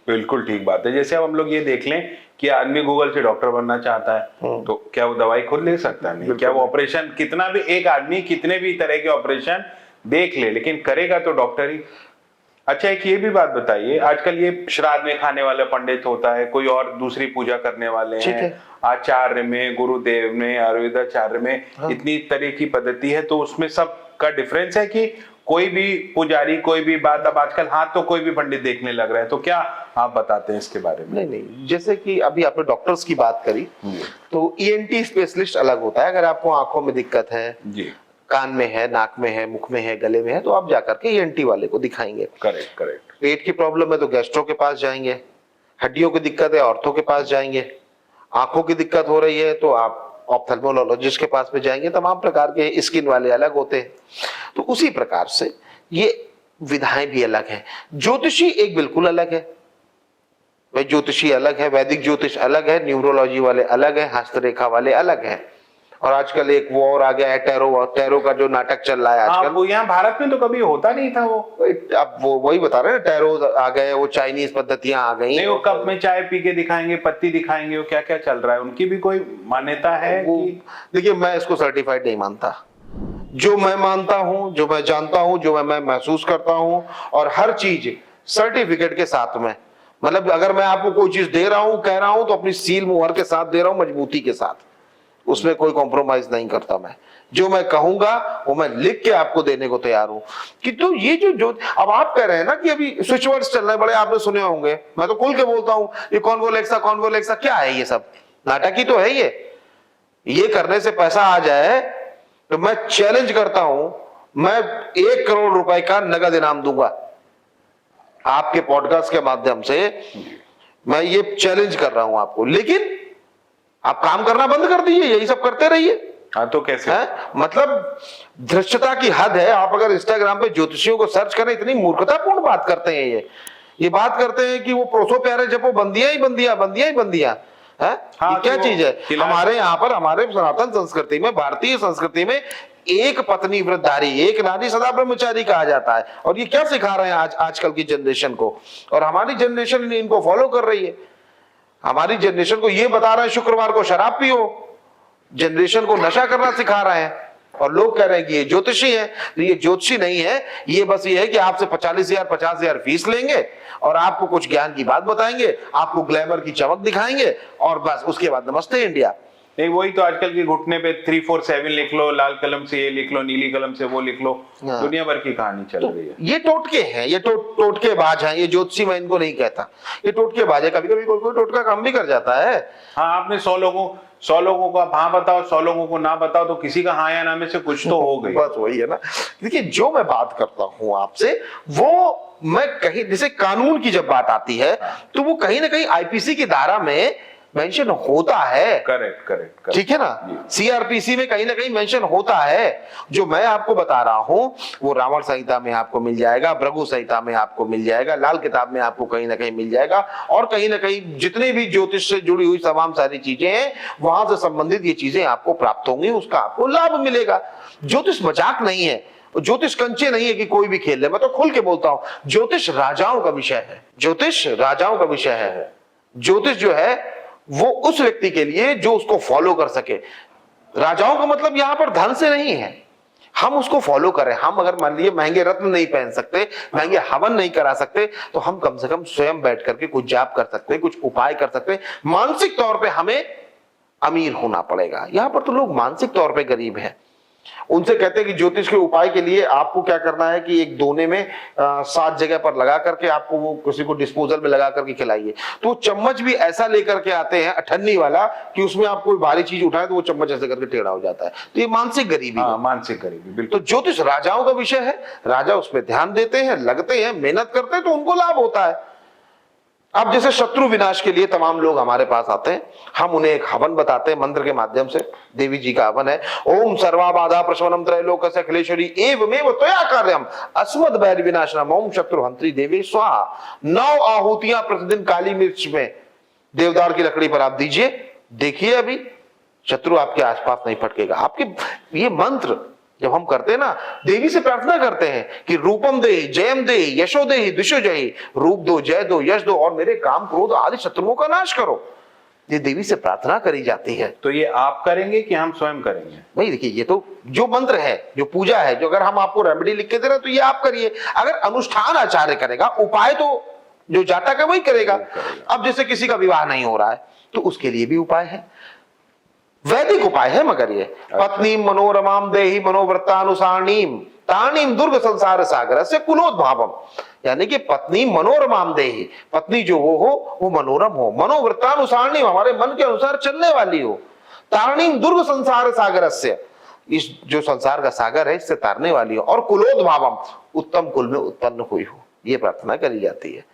बिल्कुल ठीक बात है। जैसे अब हम लोग ये देख लें कि आदमी गूगल से डॉक्टर बनना चाहता है, तो क्या वो दवाई खुद ले सकता है? नहीं। क्या वो ऑपरेशन, कितना भी एक आदमी कितने भी तरह के ऑपरेशन देख ले, लेकिन करेगा तो डॉक्टर ही। अच्छा, एक ये भी बात बताइए, आजकल ये श्राद्ध में खाने वाला पंडित होता है, कोई और दूसरी पूजा करने वाले हैं, आचार्य में, गुरुदेव में, आयुर्वेदाचार्य में इतनी तरह की पद्धति है, तो उसमें सब का डिफरेंस है कि कोई भी पुजारी, कोई भी बात, अब आजकल हाथ तो कोई भी पंडित देखने लग रहा है, तो क्या आप बताते हैं इसके बारे में? नहीं, जैसे कि अभी आपने डॉक्टर्स की बात करी, तो ENT स्पेशलिस्ट अलग होता है। अगर आपको आंखों में दिक्कत है जी, कान में है, नाक में है, मुख में है, गले में है, तो आप जाकर के ENT वाले को दिखाएंगे। Correct correct. पेट की प्रॉब्लम है तो गैस्ट्रो के पास जाएंगे, हड्डियों की दिक्कत है ऑर्थो के पास जाएंगे, आंखों की दिक्कत हो रही है तो आप ऑप्थेल्मोलॉजिस्ट के पास में जाएंगे। तमाम प्रकार के स्किन वाले अलग होते हैं। तो उसी प्रकार से ये विधाएं भी अलग हैं। ज्योतिषी एक बिल्कुल अलग है भाई, ज्योतिषी अलग है, वैदिक ज्योतिष अलग है, न्यूरोलॉजी वाले अलग है, हस्तरेखा वाले अलग हैं। और आजकल एक वो और आ गया है, टैरो का जो नाटक चल रहा है आजकल। वो यहाँ भारत में तो कभी होता नहीं था वो। अब वो वही बता रहे हैं, टैरो आ गए, वो चाइनीज पद्धतियां आ गई। नहीं, वो कप में चाय पी के दिखाएंगे, पत्ती दिखाएंगे, वो क्या क्या चल रहा है, उनकी भी कोई मान्यता है? देखिए, मैं इसको सर्टिफाइड नहीं मानता। जो मैं मानता हूं, जो मैं जानता हूं, जो मैं महसूस करता हूं, और हर चीज सर्टिफिकेट के साथ में, मतलब अगर मैं आपको कोई चीज दे रहा हूं, कह रहा हूं, तो अपनी सील मुहर के साथ दे रहा हूं, मजबूती के साथ, उसमें कोई कॉम्प्रोमाइज नहीं करता। मैं जो मैं कहूंगा वो मैं लिख के आपको देने को तैयार हूं। कि तो ये जो अब आप कह रहे हैं ना कि अभी स्विच वर्ड्स चल रहे हैं, बड़े आपने सुने होंगे, मैं तो खुल के बोलता हूं, ये कॉन्वोलेक्सा क्या है? ये सब नाटक ही तो है। ये करने से पैसा आ जाए तो मैं चैलेंज करता हूं, मैं 1 करोड़ रुपए का नगद इनाम दूंगा। आपके पॉडकास्ट के माध्यम से मैं ये चैलेंज कर रहा हूं आपको। लेकिन आप काम करना बंद कर दीजिए, यही सब करते रहिए। हाँ, तो कैसे है? मतलब धृष्टता की हद है। आप अगर इंस्टाग्राम पे ज्योतिषियों को सर्च करें, इतनी मूर्खतापूर्ण बात करते हैं। ये बात करते हैं कि वो प्रोसो प्यारे जपो, बंदियां ही बंदियां है। हाँ, ये क्या चीज है? हमारे यहाँ पर, हमारे सनातन संस्कृति में, भारतीय संस्कृति में एक पत्नी व्रतधारी, एक नारी सदा ब्रह्मचारी कहा जाता है। और ये क्या सिखा रहे हैं आजकल की जनरेशन को? और हमारी जनरेशन इनको फॉलो कर रही है। हमारी जनरेशन को ये बता रहे हैं शुक्रवार को शराब पियो, जनरेशन को नशा करना सिखा रहे हैं। और लोग कह रहे हैं कि ये ज्योतिषी है, तो ये ज्योतिषी नहीं है, ये बस ये है कि आपसे 40,000 50,000 फीस लेंगे और आपको कुछ ज्ञान की बात बताएंगे, आपको ग्लैमर की चमक दिखाएंगे और बस उसके बाद नमस्ते इंडिया। नहीं, वही तो आजकल के घुटने पे 347 लिख लो, लाल कलम से ये लिख लो, नीली कलम से वो लिख लो, हाँ। दुनिया भर की कहानी चल रही है। ये टोटके हैं, ये टोटकेबाज हैं, ये ज्योतिषी मैं इनको नहीं कहता, ये टोटकेबाज है। कभी कभी कोई कोई टोटका काम भी कर जाता है। हाँ, आपने 100 लोगों को आप हाँ बताओ, 100 लोगों को ना बताओ, तो किसी का हाँ या ना में से कुछ तो हो गई। बस वही है ना। देखिए, जो मैं बात करता हूं आपसे, वो मैं कहीं, जैसे कानून की जब बात आती है तो वो कहीं ना कहीं आईपीसी की धारा में मेंशन होता है। करेक्ट। ठीक है ना, सीआरपीसी में कहीं ना कहीं मेंशन होता है। जो मैं आपको बता रहा हूं वो रावण संहिता में आपको मिल जाएगा, भृगु संहिता में आपको मिल जाएगा, लाल किताब में आपको कहीं ना कहीं मिल जाएगा, और कहीं ना कहीं जितने भी ज्योतिष से जुड़ी हुई तमाम सारी चीजें हैं वहां से संबंधित ये चीजें आपको प्राप्त होंगी, उसका आपको लाभ मिलेगा। ज्योतिष मजाक नहीं है, ज्योतिष कंचे नहीं है कि कोई भी खेल ले। मैं तो खुल के बोलता हूं, ज्योतिष राजाओं का विषय है, ज्योतिष राजाओं का विषय है। ज्योतिष जो है वो उस व्यक्ति के लिए जो उसको फॉलो कर सके। राजाओं का मतलब यहां पर धन से नहीं है, हम उसको फॉलो करें। हम अगर मान लीजिए महंगे रत्न नहीं पहन सकते, महंगे हवन नहीं करा सकते, तो हम कम से कम स्वयं बैठ करके कुछ जाप कर सकते, कुछ उपाय कर सकते। मानसिक तौर पे हमें अमीर होना पड़ेगा। यहां पर तो लोग मानसिक तौर पे गरीब हैं। उनसे कहते हैं कि ज्योतिष के उपाय के लिए आपको क्या करना है कि एक दोने में 7 जगह पर लगा करके आपको वो किसी को डिस्पोजल में लगा करके खिलाइए। तो चम्मच भी ऐसा लेकर के आते हैं अठन्नी वाला कि उसमें आप कोई भारी चीज उठाए तो वो चम्मच ऐसे करके टेढ़ा हो जाता है। तो ये मानसिक गरीबी है। मानसिक गरीबी, बिल्कुल। तो ज्योतिष राजाओं का विषय है, राजा उस पर ध्यान देते हैं, लगते हैं, मेहनत करते हैं, तो उनको लाभ होता है। अब जैसे शत्रु विनाश के लिए तमाम लोग हमारे पास आते हैं, हम उन्हें एक हवन बताते हैं मंत्र के माध्यम से। देवी जी का हवन है, ओम सर्वा बाधा प्रशमनम त्रैलोक्यस्य अखिलेश्वरी एवमेव त्वया कार्यम अस्मद् बैरि विनाशनम ओम शत्रुहंत्री देवी स्वाहा। 9 आहुतियां प्रतिदिन काली मिर्च में देवदार की लकड़ी पर आप दीजिए, देखिए अभी शत्रु आपके आसपास नहीं फटकेगा। आपके ये मंत्र जब हम करते हैं ना, देवी से प्रार्थना करते हैं कि रूपम दे, जयम दे, यशो दे, दिशो जय, रूप दो, जय दो, यश दो, और मेरे काम क्रोध आदि शत्रुओं का नाश करो। ये देवी से प्रार्थना करी जाती है। तो ये आप करेंगे कि हम स्वयं करेंगे? भाई देखिए, ये तो जो मंत्र है, जो पूजा है, जो अगर हम आपको रेमेडी लिख के दे रहे हैं तो ये आप करिए। अगर अनुष्ठान आचार्य करेगा, उपाय तो जो जातक है वही करेगा। अब जैसे किसी का विवाह नहीं हो रहा है तो उसके लिए भी उपाय है, वैदिक उपाय है, मगर ये पत्नी मनोरमाम देहि मनोवृत्तानुसारणीम ताणीम दुर्ग संसार सागर से कुलोद्भावम, यानी कि पत्नी मनोरमाम देहि, पत्नी जो वो मनोरम हो, मनोवृत्तानुसारणीम हमारे मन के अनुसार चलने वाली हो, तारणीम दुर्ग संसार सागर से, इस जो संसार का सागर है इससे तारने वाली हो, और कुलोद्भावम उत्तम कुल में उत्पन्न हुई हो। ये प्रार्थना करी जाती है,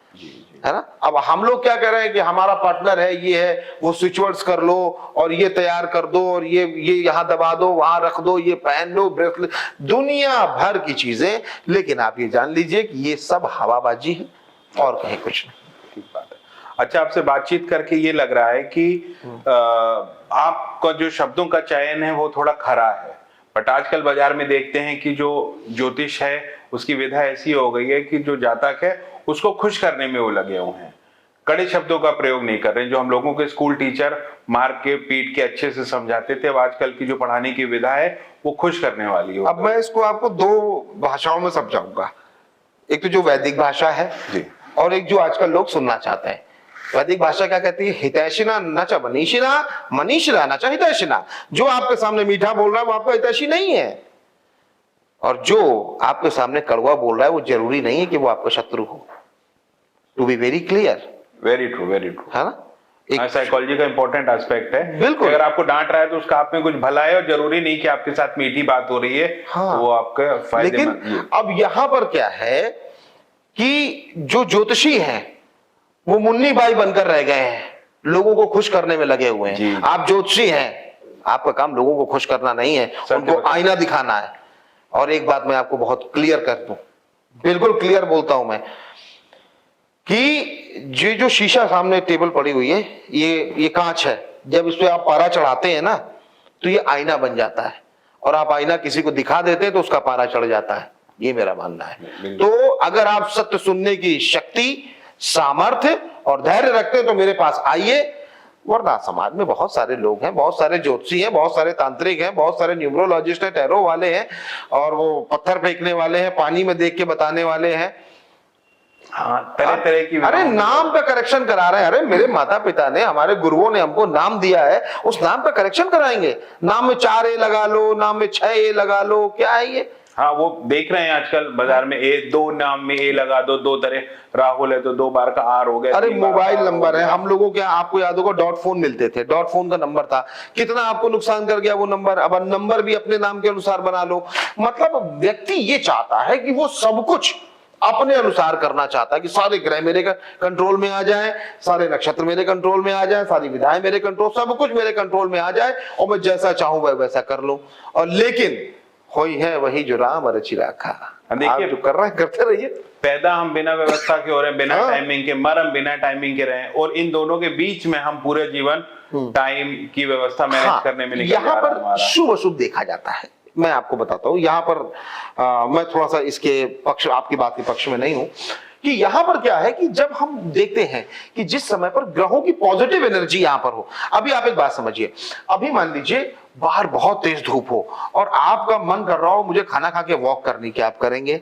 है ना। अब हम लोग क्या कह रहे हैं कि हमारा पार्टनर है, ये है, वो स्विच वर्ड्स कर लो और ये तैयार कर दो और ये यहां दबा दो, वहां रख दो, ये पहन लो, ब्रेसलेट, दुनिया भर की चीजें। लेकिन आप ये जान लीजिए कि ये सब हवाबाजी है और कहीं कुछ नहीं। ठीक बात है। अच्छा, आपसे बातचीत करके ये लग रहा है कि आपका जो शब्दों का चयन है वो थोड़ा खरा है, बट आजकल बाजार में देखते हैं कि जो ज्योतिष है उसकी विधा ऐसी हो गई है कि जो जातक है उसको खुश करने में वो लगे हुए हैं, कड़े शब्दों का प्रयोग नहीं कर रहे। जो हम लोगों के स्कूल टीचर मार के पीट के अच्छे से समझाते थे, अब आजकल की जो पढ़ाने की विधा है वो खुश करने वाली हो। अब मैं इसको आपको 2 भाषाओं में समझाऊंगा, एक तो जो वैदिक भाषा है जी, और एक जो आजकल लोग सुनना चाहते हैं। वैदिक भाषा क्या कहती है? हितैषिना न च मनीषिना, मनीषिना न च हितैषिना। जो आपके सामने मीठा बोल रहा है वो आपका हितैषी नहीं है, और जो आपके सामने कड़वा बोल रहा है वो जरूरी नहीं है कि वो आपका शत्रु हो। To be very clear. Very true, very true, है ना। साइकोलॉजी का इंपॉर्टेंट एस्पेक्ट है। बिल्कुल। अगर आपको डांट रहा है तो उसका आप में कुछ भला है, और जरूरी नहीं कि आपके साथ मीठी बात हो रही है। हाँ। तो वो आपका फायदेमंद। लेकिन अब यहां पर क्या है कि जो ज्योतिषी हैं वो मुन्नी बाई बनकर रह गए हैं, लोगों को खुश करने में लगे हुए हैं। आप ज्योतिषी हैं, आपका काम लोगों को खुश करना नहीं है, उनको आईना दिखाना है। और एक बात मैं आपको बहुत क्लियर कर दूं, बिल्कुल क्लियर बोलता हूं मैं, कि ये जो शीशा सामने टेबल पड़ी हुई है, ये कांच है, जब इस पे आप पारा चढ़ाते हैं ना तो ये आईना बन जाता है, और आप आईना किसी को दिखा देते हैं तो उसका पारा चढ़ जाता है। ये मेरा मानना है। तो अगर आप सत्य सुनने की शक्ति, सामर्थ्य और धैर्य रखते हैं तो मेरे पास आइए, वरना समाज में बहुत सारे लोग हैं, बहुत सारे ज्योतिषी हैं, बहुत सारे तांत्रिक हैं, बहुत सारे न्यूमरोलॉजिस्ट हैं, टैरो वाले हैं, और वो पत्थर फेंकने वाले हैं, पानी में देख के बताने वाले हैं। हाँ, तरह तरह की अरे नाम पे करेक्शन करा रहे हैं। अरे मेरे माता पिता ने, हमारे गुरुओं ने हमको नाम दिया है, उस नाम पे करेक्शन कराएंगे। नाम में 4 ए लगा लो, नाम में 6 ए लगा लो, क्या है ये? हाँ, वो देख रहे हैं आजकल बाजार में, दो नाम में ए लगा दो, 2 तरह राहुल है तो 2 बार का आर हो गया। अरे मोबाइल नंबर है, हम लोगों के, आपको याद होगा डॉट फोन मिलते थे, डॉट फोन का नंबर था, कितना आपको नुकसान कर गया वो नंबर। अब नंबर भी अपने नाम के अनुसार बना लो। मतलब व्यक्ति ये चाहता है कि वो सब कुछ अपने अनुसार करना चाहता है, कि सारे ग्रह मेरे कंट्रोल में आ जाएं, सारे नक्षत्र मेरे कंट्रोल में आ जाएं, सारी विधाएं मेरे कंट्रोल, सब कुछ मेरे कंट्रोल में आ जाए और मैं जैसा चाहूं वह वैसा कर लूं। और लेकिन होई है वही जो राम रचि राखा। देखिए, जो कर रहे हैं करते रहिए। पैदा हम बिना व्यवस्था के हो रहे हैं, बिना टाइमिंग के, मर हम बिना टाइमिंग के रहे, और इन दोनों के बीच में हम पूरे जीवन टाइम की व्यवस्था मैनेज करने में निकल जा रहा है हमारा। यहाँ पर शुभ अशुभ देखा जाता है। मैं आपको बताता हूँ, यहाँ पर मैं थोड़ा सा इसके पक्ष, आपकी बात के पक्ष में नहीं हूं, कि यहाँ पर क्या है कि जब हम देखते हैं कि जिस समय पर ग्रहों की पॉजिटिव एनर्जी यहाँ पर हो। अभी आप एक बात समझिए, अभी मान लीजिए बाहर बहुत तेज धूप हो और आपका मन कर रहा हो मुझे खाना खा के वॉक करनी, क्या आप करेंगे?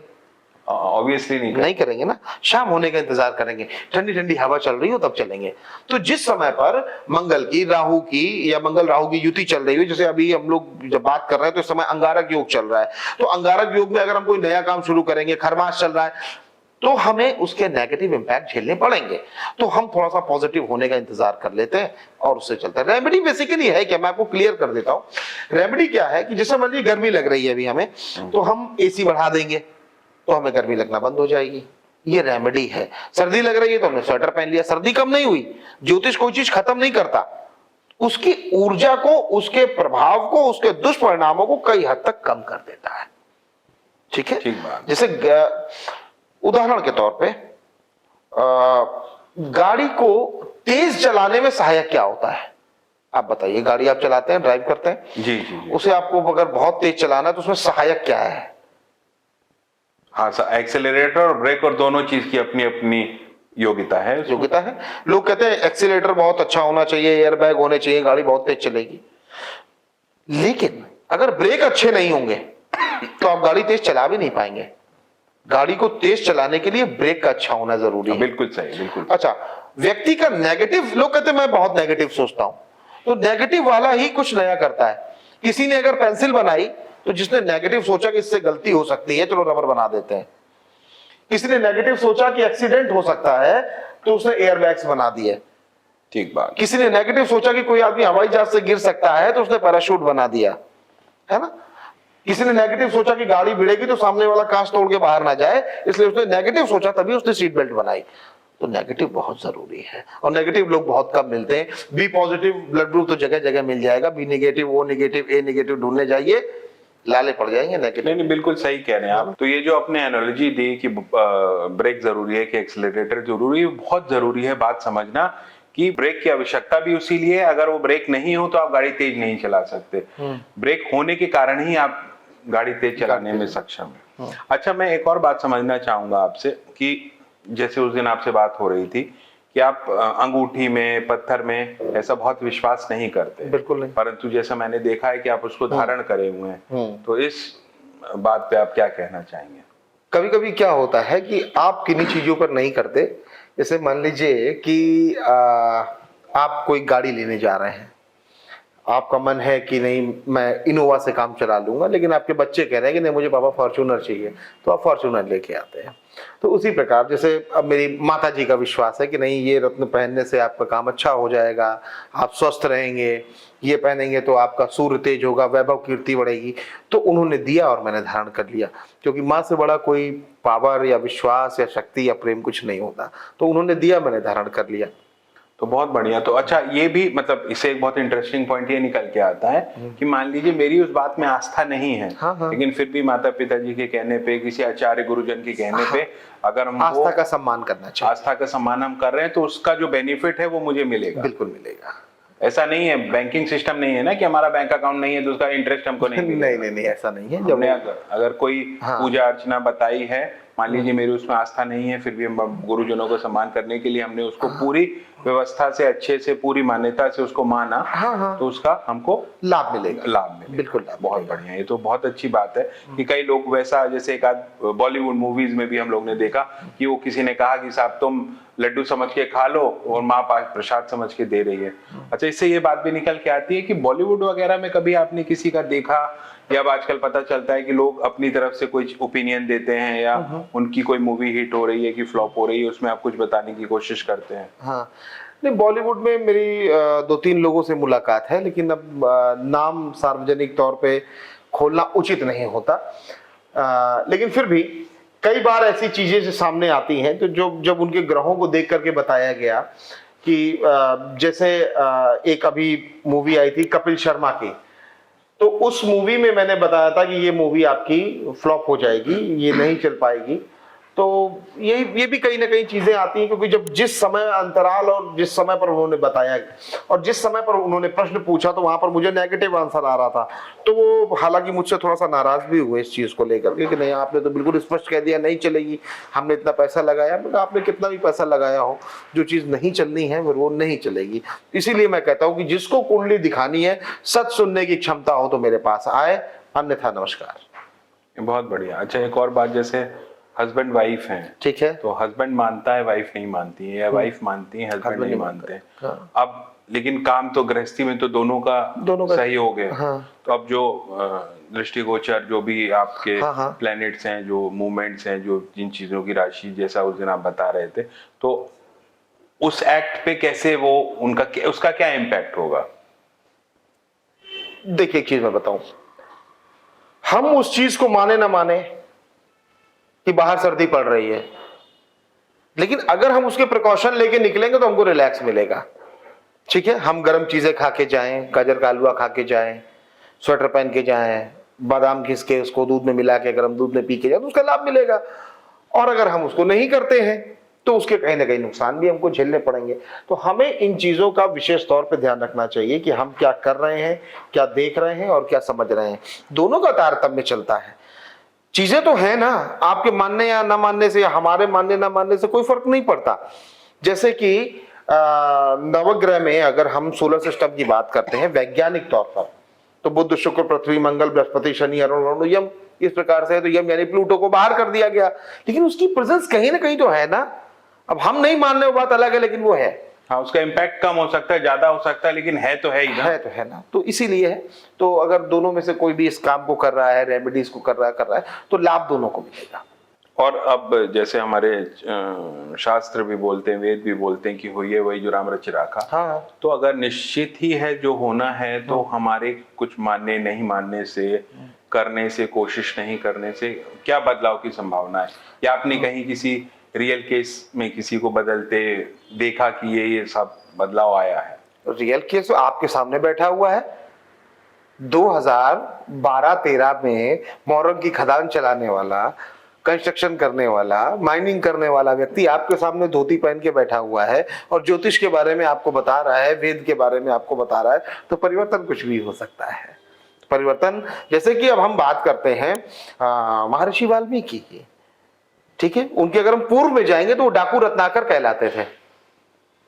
ऑब्वियसली नहीं करेंगे ना। शाम होने का इंतजार करेंगे, ठंडी ठंडी हवा चल रही हो तब चलेंगे। तो जिस समय पर मंगल की, राहु की या मंगल राहु की युति चल रही है, जैसे अभी हम लोग जब बात कर रहे हैं तो इस समय अंगारक योग चल रहा है, तो अंगारक योग में अगर हम कोई नया काम शुरू करेंगे, खरमास चल रहा है, तो हमें उसके नेगेटिव इंपैक्ट झेलने पड़ेंगे। तो हम थोड़ा सा पॉजिटिव होने का इंतजार कर लेते हैं और उससे चलते हैं। रेमेडी बेसिकली है क्या, मैं आपको क्लियर कर देता हूं। रेमेडी क्या है कि जैसे मान लीजिए गर्मी लग रही है अभी हमें, तो हम एसी बढ़ा देंगे तो हमें गर्मी लगना बंद हो जाएगी, ये रेमेडी है। सर्दी लग रही है तो हमने स्वेटर पहन लिया, सर्दी कम नहीं हुई। ज्योतिष कोई चीज खत्म नहीं करता, उसकी ऊर्जा को, उसके प्रभाव को, उसके दुष्परिणामों को कई हद तक कम कर देता है। ठीक है, ठीक बात। जैसे उदाहरण के तौर पे गाड़ी को तेज चलाने में सहायक क्या होता है? आप बताइए, गाड़ी आप चलाते हैं, ड्राइव करते हैं, जी। उसे आपको अगर बहुत तेज चलाना है तो उसमें सहायक क्या है? हाँ, एक्सेलरेटर और ब्रेक, और दोनों चीज की अपनी अपनी योग्यता है। लोग कहते हैं एक्सीलरेटर बहुत अच्छा होना चाहिए, एयर बैग होने चाहिए, गाड़ी बहुत तेज चलेगी। लेकिन अगर ब्रेक अच्छे नहीं होंगे तो आप गाड़ी तेज चला भी नहीं पाएंगे। गाड़ी को तेज चलाने के लिए ब्रेक का अच्छा होना जरूरी है। बिल्कुल सही, बिल्कुल। अच्छा, व्यक्ति का नेगेटिव, लोग कहते हैं मैं बहुत नेगेटिव सोचता हूं, तो नेगेटिव वाला ही कुछ नया करता है। किसी ने अगर पेंसिल बनाई तो जिसने नेगेटिव सोचा कि इससे गलती हो सकती है, चलो रबर बना देते हैं। किसी ने नेगेटिव सोचा कि एक्सीडेंट हो सकता है तो उसने एयरबैग्स बना दिए। ठीक बात। किसी ने नेगेटिव सोचा कि कोई आदमी हवाई जहाज से गिर सकता है तो उसने पैराशूट बना दिया, है ना। किसी ने नेगेटिव सोचा कि गाड़ी भिड़ेगी तो सामने वाला कांच तोड़ के बाहर ना जाए, इसलिए उसने नेगेटिव सोचा, तभी उसने सीट बेल्ट बनाई। तो नेगेटिव बहुत जरूरी है, और नेगेटिव लोग बहुत कम मिलते हैं। बी पॉजिटिव ब्लड ग्रुप तो जगह जगह मिल जाएगा, बी नेगेटिव, ओ नेगेटिव, ए नेगेटिव ढूंढने जाइए, लाले पड़ जाएंगे नेगेटिव। नहीं, बिल्कुल सही कह रहे हैं आप। तो ये जो आपने एनालॉजी दी कि ब्रेक जरूरी है कि एक्सीलरेटर जरूरी है, बहुत जरूरी है बात समझना कि ब्रेक की आवश्यकता भी उसी लिए है। अगर वो ब्रेक नहीं हो तो आप गाड़ी तेज नहीं चला सकते। ब्रेक होने के कारण ही आप गाड़ी तेज चलाने में सक्षम है। अच्छा, मैं एक और बात समझना चाहूंगा आपसे कि जैसे उस दिन आपसे बात हो रही थी कि आप अंगूठी में, पत्थर में ऐसा बहुत विश्वास नहीं करते। बिल्कुल नहीं। परंतु जैसा मैंने देखा है कि आप उसको धारण करे हुए हैं, तो इस बात पे आप क्या कहना चाहेंगे? कभी कभी क्या होता है कि आप किन्हीं चीजों पर नहीं करते। जैसे मान लीजिए कि आप कोई गाड़ी लेने जा रहे हैं, आपका मन है कि नहीं मैं इनोवा से काम चला लूंगा, लेकिन आपके बच्चे कह रहे हैं कि नहीं मुझे पापा फॉर्च्यूनर चाहिए, तो आप फॉर्च्यूनर लेके आते हैं। तो उसी प्रकार जैसे अब मेरी माता जी का विश्वास है कि नहीं ये रत्न पहनने से आपका काम अच्छा हो जाएगा, आप स्वस्थ रहेंगे, ये पहनेंगे तो आपका सूर्य तेज होगा, वैभव कीर्ति बढ़ेगी, तो उन्होंने दिया और मैंने धारण कर लिया। क्योंकि माँ से बड़ा कोई पावर या विश्वास या शक्ति या प्रेम कुछ नहीं होता, तो उन्होंने दिया, मैंने धारण कर लिया। तो बहुत बढ़िया। तो अच्छा, ये भी मतलब इससे एक बहुत इंटरेस्टिंग पॉइंट ये निकल के आता है कि मान लीजिए मेरी उस बात में आस्था नहीं है, हाँ। लेकिन फिर भी माता पिताजी के कहने पे, किसी आचार्य गुरुजन के कहने पे अगर हम आस्था का सम्मान करना चाहिए, आस्था का सम्मान हम कर रहे हैं, तो उसका जो बेनिफिट है वो मुझे मिलेगा। बिल्कुल मिलेगा। ऐसा नहीं है, बैंकिंग सिस्टम नहीं है ना कि हमारा बैंक अकाउंट नहीं है तो उसका इंटरेस्ट हमको नहीं मिलेगा। नहीं, ऐसा नहीं है। हमने अगर कोई पूजा अर्चना बताई है मान लीजिए मेरी उसमें आस्था नहीं है, फिर भी हम गुरुजनों को सम्मान करने के लिए हमने उसको पूरी व्यवस्था से, अच्छे से, पूरी मान्यता से उसको माना, हाँ। तो उसका हमको लाभ मिलेगा। बिल्कुल लाभ बहुत मिलेगा। बढ़िया। ये तो बहुत अच्छी बात है कि कई लोग वैसा, जैसे एक आध बॉलीवुड मूवीज में भी हम लोग ने देखा कि वो किसी ने कहा कि साहब तुम लड्डू समझ के खा लो और माँ प्रसाद समझ के दे रही है। अच्छा, इससे ये बात भी निकल के आती है कि बॉलीवुड वगैरह में कभी आपने किसी का देखा, या अब आजकल पता चलता है कि लोग अपनी तरफ से कोई ओपिनियन देते हैं, या उनकी कोई मूवी हिट हो रही है कि फ्लॉप हो रही है, उसमें आप कुछ बताने की कोशिश करते हैं? हाँ, नहीं, बॉलीवुड में मेरी 2-3 लोगों से मुलाकात है, लेकिन अब नाम सार्वजनिक तौर पे खोलना उचित नहीं होता। लेकिन फिर भी कई बार ऐसी चीजें जो सामने आती हैं, तो जब उनके ग्रहों को देख करके बताया गया कि जैसे एक अभी मूवी आई थी कपिल शर्मा की, तो उस मूवी में मैंने बताया था कि ये मूवी आपकी फ्लॉप हो जाएगी, ये नहीं चल पाएगी। तो ये भी कहीं ना कहीं चीजें आती हैं, क्योंकि जब जिस समय अंतराल और जिस समय पर उन्होंने बताया और जिस समय पर उन्होंने प्रश्न पूछा, तो वहां पर मुझे नेगेटिव आंसर आ रहा था। तो वो हालांकि मुझसे थोड़ा सा नाराज भी हुए इस चीज को लेकर के कि नहीं, आपने तो बिल्कुल स्पष्ट कह दिया नहीं चलेगी, हमने इतना पैसा लगाया। मतलब आपने कितना भी पैसा लगाया हो, जो चीज नहीं चलनी है वो नहीं चलेगी। इसीलिए मैं कहता हूँ कि जिसको कुंडली दिखानी है, सच सुनने की क्षमता हो तो मेरे पास आए, अन्यथा नमस्कार। बहुत बढ़िया। अच्छा, एक और बात, जैसे हस्बैंड वाइफ हैं, ठीक है, तो हस्बैंड मानता है, वाइफ नहीं मानती है, या वाइफ मानती है, हस्बैंड नहीं मानते हैं। हाँ। अब लेकिन काम तो गृहस्थी में तो दोनों का सहयोग है। हाँ। तो अब जो दृष्टिगोचर जो भी आपके हाँ। प्लैनेट्स हैं, जो मूवमेंट्स हैं, जो जिन चीजों की राशि, जैसा उस दिन आप बता रहे थे, तो उस एक्ट पे कैसे वो उसका क्या इम्पैक्ट होगा? देखिए, एक चीज मैं बताऊं, हम उस चीज को माने ना माने कि बाहर सर्दी पड़ रही है, लेकिन अगर हम उसके प्रिकॉशन लेके निकलेंगे तो हमको रिलैक्स मिलेगा। ठीक है, हम गर्म चीजें खा के जाएं, गाजर का हलवा खा के जाएं, स्वेटर पहन के जाएं, बादाम घिस के उसको दूध में मिला के गर्म दूध में पी के जाएं, तो उसका लाभ मिलेगा। और अगर हम उसको नहीं करते हैं तो उसके कहीं ना कहीं नुकसान भी हमको झेलने पड़ेंगे। तो हमें इन चीजों का विशेष तौर पे ध्यान रखना चाहिए कि हम क्या कर रहे हैं, क्या देख रहे हैं और क्या समझ रहे हैं। दोनों का तारतम्य चलता है। चीजें तो है ना, आपके मानने या ना मानने से, या हमारे मानने ना मानने से कोई फर्क नहीं पड़ता। जैसे कि नवग्रह में अगर हम सोलर सिस्टम की बात करते हैं वैज्ञानिक तौर पर, तो बुध, शुक्र, पृथ्वी, मंगल, बृहस्पति, शनि, अरुण, यम, इस प्रकार से है। तो यम यानी प्लूटो को बाहर कर दिया गया, लेकिन उसकी प्रेजेंस कहीं ना कहीं तो है ना। अब हम नहीं मान रहे, वो बात अलग है, लेकिन वो है। हाँ, उसका इम्पैक्ट कम हो सकता है, ज्यादा हो सकता है, लेकिन है तो है ही ना। है ना, तो इसीलिए है। तो अगर दोनों में से कोई भी इस काम को कर रहा है, रेमेडीज को कर रहा है, तो लाभ दोनों को मिलेगा। और अब जैसे हमारे शास्त्र भी बोलते हैं, वेद भी बोलते हैं कि होइए वही जो राम रचि राखा। हाँ। तो अगर निश्चित ही है जो होना है, तो हमारे कुछ मानने नहीं मानने से, करने से, कोशिश नहीं करने से क्या बदलाव की संभावना है? या आपने कहीं किसी रियल केस में किसी को बदलते देखा कि ये सब बदलाव आया है? रियल केस तो आपके सामने बैठा हुआ है। 2012-13 में मोरंग की खदान चलाने वाला, कंस्ट्रक्शन करने वाला, माइनिंग करने वाला व्यक्ति आपके सामने धोती पहन के बैठा हुआ है और ज्योतिष के बारे में आपको बता रहा है, वेद के बारे में आपको बता रहा है। तो परिवर्तन कुछ भी हो सकता है। परिवर्तन, जैसे कि अब हम बात करते हैं महर्षि वाल्मीकि की, ठीक है, उनके अगर हम पूर्व में जाएंगे तो वो डाकू रत्नाकर कहलाते थे।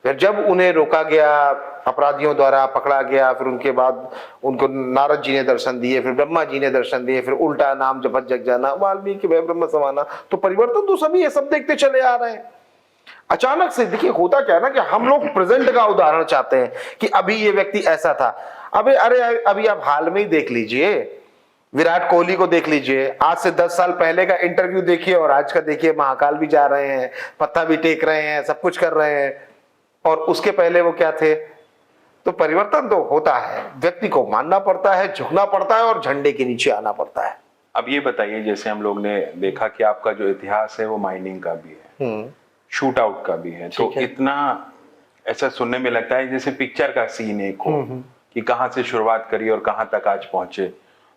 फिर जब उन्हें रोका गया, अपराधियों द्वारा पकड़ा गया, फिर उनके बाद उनको नारद जी ने दर्शन दिए, फिर ब्रह्मा जी ने दर्शन दिए, फिर उल्टा नाम जपत जग जाना, वाल्मीकि वह ब्रह्म समाना। तो परिवर्तन तो सभी ये सब देखते चले आ रहे हैं। अचानक से देखिए होता क्या है ना, कि हम लोग प्रेजेंट का उदाहरण चाहते हैं कि अभी ये व्यक्ति ऐसा था। अभी आप हाल में ही देख लीजिए, विराट कोहली को देख लीजिए, आज से 10 साल पहले का इंटरव्यू देखिए और आज का देखिए। महाकाल भी जा रहे हैं, पत्ता भी टेक रहे हैं, सब कुछ कर रहे हैं, और उसके पहले वो क्या थे। तो परिवर्तन तो होता है, व्यक्ति को मानना पड़ता है, झुकना पड़ता है और झंडे के नीचे आना पड़ता है। अब ये बताइए, जैसे हम लोग ने देखा कि आपका जो इतिहास है वो माइनिंग का भी है, शूट आउट का भी है, तो इतना ऐसा सुनने में लगता है जैसे पिक्चर का सीन एक हो कि कहां से शुरुआत करी और कहां तक आज पहुंचे।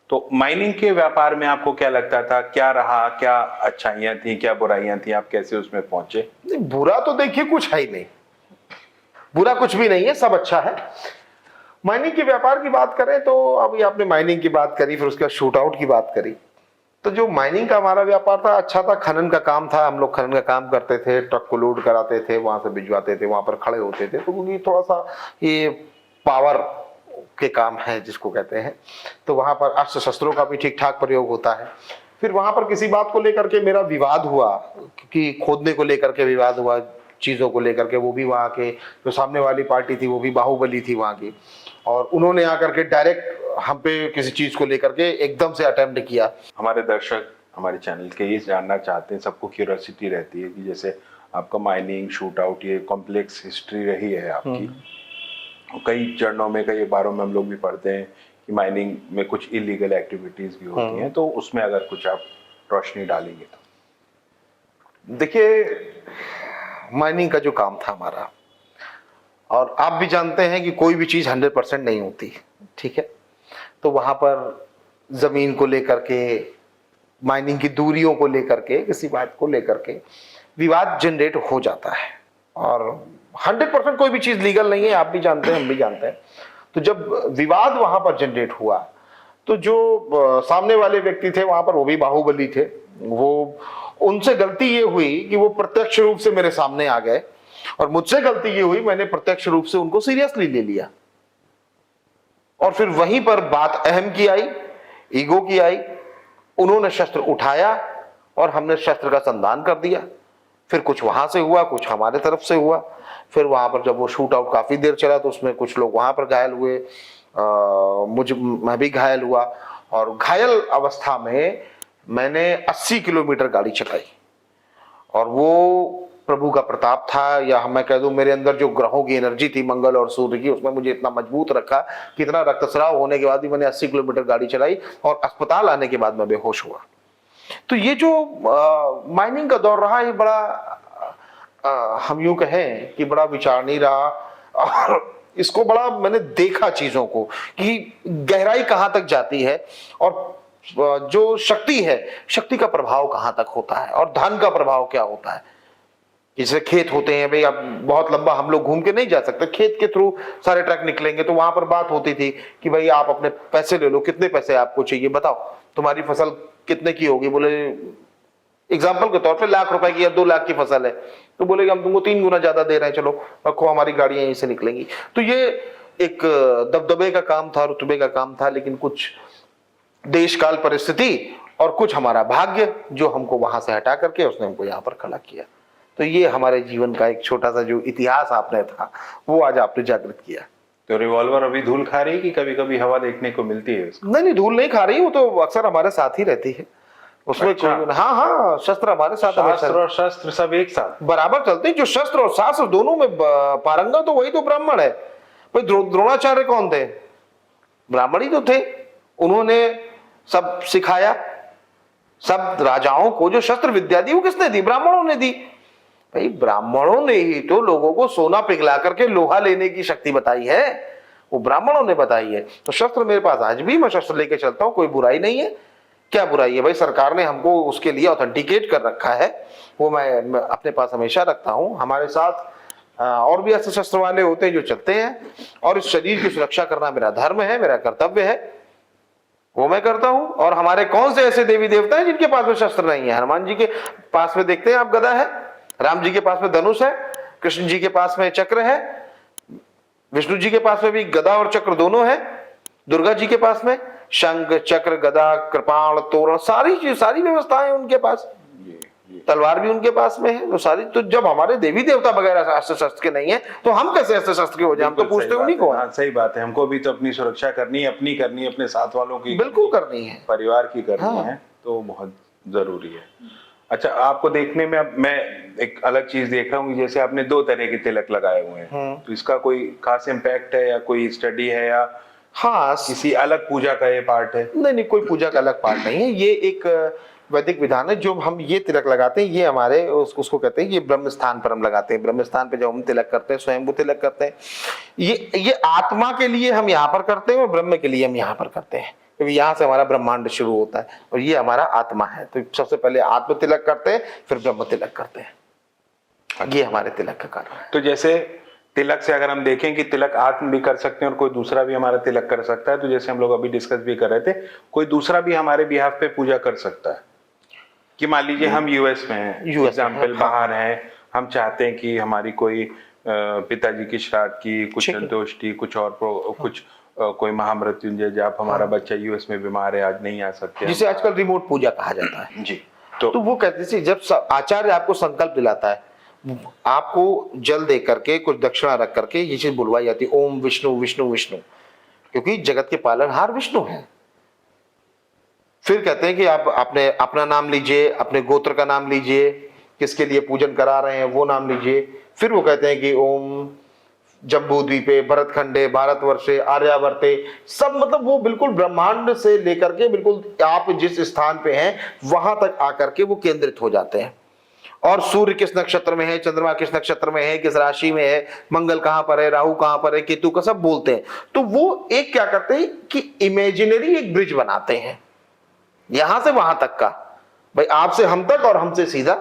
तो माइनिंग के व्यापार में आपको क्या लगता था, क्या रहा, क्या अच्छाइयां थी, क्या बुराइयां थी, आप कैसे उसमें पहुंचे? नहीं, बुरा तो देखिए कुछ है ही नहीं, बुरा कुछ भी नहीं है, सब अच्छा है। माइनिंग के व्यापार की बात करें तो अभी आपने माइनिंग की बात करी, फिर उसके बाद शूट आउट की बात करी। तो जो माइनिंग का हमारा व्यापार था अच्छा था, खनन का काम था, हम लोग खनन का काम करते थे, ट्रक को लोड कराते थे, वहां से भिजवाते थे, वहां पर खड़े होते थे। तो क्योंकि थोड़ा सा ये पावर के काम है जिसको कहते हैं, तो वहां पर अस्त्र शस्त्रों का भी ठीक ठाक प्रयोग होता है। फिर वहां पर किसी बात को लेकर के मेरा विवाद हुआ, कि खोदने को लेकर के विवाद हुआ, चीजों को लेकर के, वो भी वहां के जो सामने वाली पार्टी थी वो भी बाहुबली थी वहां की, और उन्होंने आकर के डायरेक्ट हम पे किसी चीज को लेकर के एकदम से अटेम्प्ट किया। हमारे दर्शक हमारे चैनल के ये जानना चाहते हैं, सबको क्यूरियोसिटी रहती है कि जैसे आपका माइनिंग शूट आउट ये कॉम्प्लेक्स हिस्ट्री रही है आपकी, कई चरणों में कई अखबारों में हम लोग भी पढ़ते हैं कि माइनिंग में कुछ इलीगल एक्टिविटीज भी होती हैं, तो उसमें अगर कुछ आप रोशनी डालेंगे तो। देखिए, माइनिंग का जो काम था हमारा, और आप भी जानते हैं कि कोई भी चीज 100% नहीं होती, ठीक है। तो वहां पर जमीन को लेकर के, माइनिंग की दूरियों को लेकर के, किसी बात को लेकर के विवाद जनरेट हो जाता है, और 100% कोई भी चीज लीगल नहीं है, आप भी जानते हैं, हम भी जानते हैं। तो जब विवाद वहां पर जनरेट हुआ, तो जो सामने वाले व्यक्ति थे वहां पर, वो भी बाहुबली थे, वो उनसे गलती ये हुई कि वो प्रत्यक्ष रूप से मेरे सामने आ गए, और मुझसे गलती ये हुई मैंने प्रत्यक्ष रूप से उनको सीरियसली ले लिया, और फिर वहीं पर बात अहम की आई, ईगो की आई। उन्होंने शस्त्र उठाया और हमने शस्त्र का संधान कर दिया। फिर कुछ वहां से हुआ, कुछ हमारे तरफ से हुआ। फिर वहां पर जब वो शूट आउट काफी देर चला तो उसमें कुछ लोग वहां पर घायल हुए, मैं भी घायल हुआ, और घायल अवस्था में मैंने 80 किलोमीटर गाड़ी चलाई, और वो प्रभु का प्रताप था, या मैं कह दूं मेरे अंदर जो ग्रहों की एनर्जी थी, मंगल और सूर्य की, उसमें मुझे इतना मजबूत रखा कि इतना रक्तस्राव होने के बाद भी मैंने 80 किलोमीटर गाड़ी चलाई, और अस्पताल आने के बाद मैं बेहोश हुआ। तो ये जो माइनिंग का दौर रहा, ये बड़ा हम यूं कहें कि बड़ा विचारणीय रहा, और इसको बड़ा मैंने देखा चीजों को कि गहराई कहां तक जाती है, और जो शक्ति है, शक्ति का प्रभाव कहां तक होता है, और धन का प्रभाव क्या होता है। जैसे खेत होते हैं भाई, अब बहुत लंबा हम लोग घूम के नहीं जा सकते, खेत के थ्रू सारे ट्रक निकलेंगे, तो वहां पर बात होती थी कि भाई आप अपने पैसे ले लो, कितने पैसे आपको चाहिए बताओ, तुम्हारी फसल कितने की होगी। बोले एग्जाम्पल के तौर पे ₹1,00,000 की या 2,00,000 की फसल है, तो बोलेगा हम तुमको 3 गुना ज्यादा दे रहे हैं, चलो रखो, हमारी गाड़ियां यहीं से निकलेंगी। तो ये एक दबदबे का काम था, रुतबे का काम था, लेकिन कुछ देश काल परिस्थिति और कुछ हमारा भाग्य जो हमको वहां से हटा करके उसने हमको यहाँ पर खड़ा किया। तो ये हमारे जीवन का एक छोटा सा जो इतिहास आपने था, वो आज आपने जागृत किया। तो रिवॉल्वर अभी धूल खा रही है कि कभी कभी हवा देखने को मिलती है उसको? नहीं, धूल नहीं खा रही, वो तो अक्सर हमारे साथ ही रहती है उसमें। अच्छा। हाँ, शस्त्र हमारे साथ, शास्त्र और शस्त्र सब एक साथ बराबर चलते हैं। जो शस्त्र और शास्त्र दोनों में पारंगत तो वही तो ब्राह्मण है। भाई द्रोणाचार्य कौन थे? ब्राह्मण ही तो थे। उन्होंने सब सिखाया, सब राजाओं को जो शस्त्र विद्या दी वो किसने दी? ब्राह्मणों ने दी। भाई ब्राह्मणों ने ही तो लोगों को सोना पिघला करके लोहा लेने की शक्ति बताई है, वो ब्राह्मणों ने बताई है। तो शस्त्र मेरे पास आज भी, मैं शस्त्र लेके चलता हूं, कोई बुराई नहीं है। क्या बुराई है भाई? सरकार ने हमको उसके लिए ऑथेंटिकेट कर रखा है, वो मैं अपने पास हमेशा रखता हूं। हमारे साथ और भी अस्त्र शस्त्र वाले होते हैं जो चलते हैं, और इस शरीर की सुरक्षा करना मेरा धर्म है, मेरा कर्तव्य है, वो मैं करता हूं। और हमारे कौन से ऐसे देवी देवता हैं जिनके पास में शस्त्र नहीं है? हनुमान जी के पास में देखते हैं आप गदा है, राम जी के पास में धनुष है, कृष्ण जी के पास में चक्र है, विष्णु जी के पास में भी गदा और चक्र दोनों है, दुर्गा जी के पास में शंख चक्र गदा कृपाण तोरण सारी व्यवस्थाएं उनके पास, तलवार भी उनके पास में है, तो सारी। तो जब हमारे देवी देवता वगैरह अस्त्र शस्त्र के नहीं है, तो हम कैसे अस्त्र शस्त्र के हो जाए? हम तो पूछते उन्हीं को। सही बात है, हमको भी तो अपनी सुरक्षा करनी है, अपनी करनी है, अपने साथ वालों की बिल्कुल करनी है, परिवार की करनी हाँ। है, तो बहुत जरूरी है। अच्छा, आपको देखने में अब मैं एक अलग चीज देख रहा हूँ, जैसे आपने 2 तरह के तिलक लगाए हुए हैं, तो इसका कोई खास इम्पैक्ट है या कोई स्टडी है या हाँ किसी अलग पूजा का ये पार्ट है? नहीं, कोई पूजा का अलग पार्ट नहीं है। ये एक वैदिक विधान है। जो हम ये तिलक लगाते हैं, ये हमारे उसको कहते हैं, ये ब्रह्म स्थान पर हम लगाते हैं। ब्रह्म स्थान पे जब हम तिलक करते हैं, स्वयं वो तिलक करते हैं। ये आत्मा के लिए हम यहाँ पर करते हैं और ब्रह्म के लिए हम यहाँ पर करते हैं, क्योंकि यहाँ से हमारा ब्रह्मांड शुरू होता है और ये हमारा आत्मा है। तो सबसे पहले आत्म तिलक करते हैं, फिर ब्रह्म तिलक करते हैं। ये हमारे तिलक का कारण है। तो जैसे तिलक से अगर हम देखें कि तिलक आत्म भी कर सकते हैं और कोई दूसरा भी हमारा तिलक कर सकता है, तो जैसे हम लोग अभी डिस्कस भी कर रहे थे, कोई दूसरा भी हमारे बिहाफ पे पूजा कर सकता है। कि मान लीजिए हम यूएस में हैं, एग्जाम्पल बाहर हैं, हम चाहते हैं कि हमारी कोई पिताजी की श्राद्ध की, कुछ संतोष्टि, कुछ और कुछ कोई महामृत्युंजय जाप, हमारा बच्चा यूएस में बीमार है, आज नहीं आ सकते, जिसे आजकल रिमोट पूजा कहा जाता है जी। तो वो कहते थे जब आचार्य आपको संकल्प दिलाता है, आपको जल दे करके कुछ दक्षिणा रख करके ये चीज बुलवाई जाती है, ओम विष्णु विष्णु विष्णु, क्योंकि जगत के पालनहार विष्णु हैं। फिर कहते हैं कि आप अपने अपना नाम लीजिए, अपने गोत्र का नाम लीजिए, किसके लिए पूजन करा रहे हैं वो नाम लीजिए। फिर वो कहते हैं कि ओम जम्बू द्वीपे भरतखंडे भारतवर्षे आर्यावर्ते, सब मतलब वो बिल्कुल ब्रह्मांड से लेकर के बिल्कुल आप जिस स्थान पे हैं वहां तक आकर के वो केंद्रित हो जाते हैं। और सूर्य किस नक्षत्र में है, चंद्रमा किस नक्षत्र में है, किस राशि में है, मंगल कहां पर है, राहु कहां पर है, केतु का सब बोलते हैं। तो वो एक क्या करते हैं कि इमेजिनरी एक ब्रिज बनाते हैं, यहां से वहां तक का, भाई आपसे हम तक और हमसे सीधा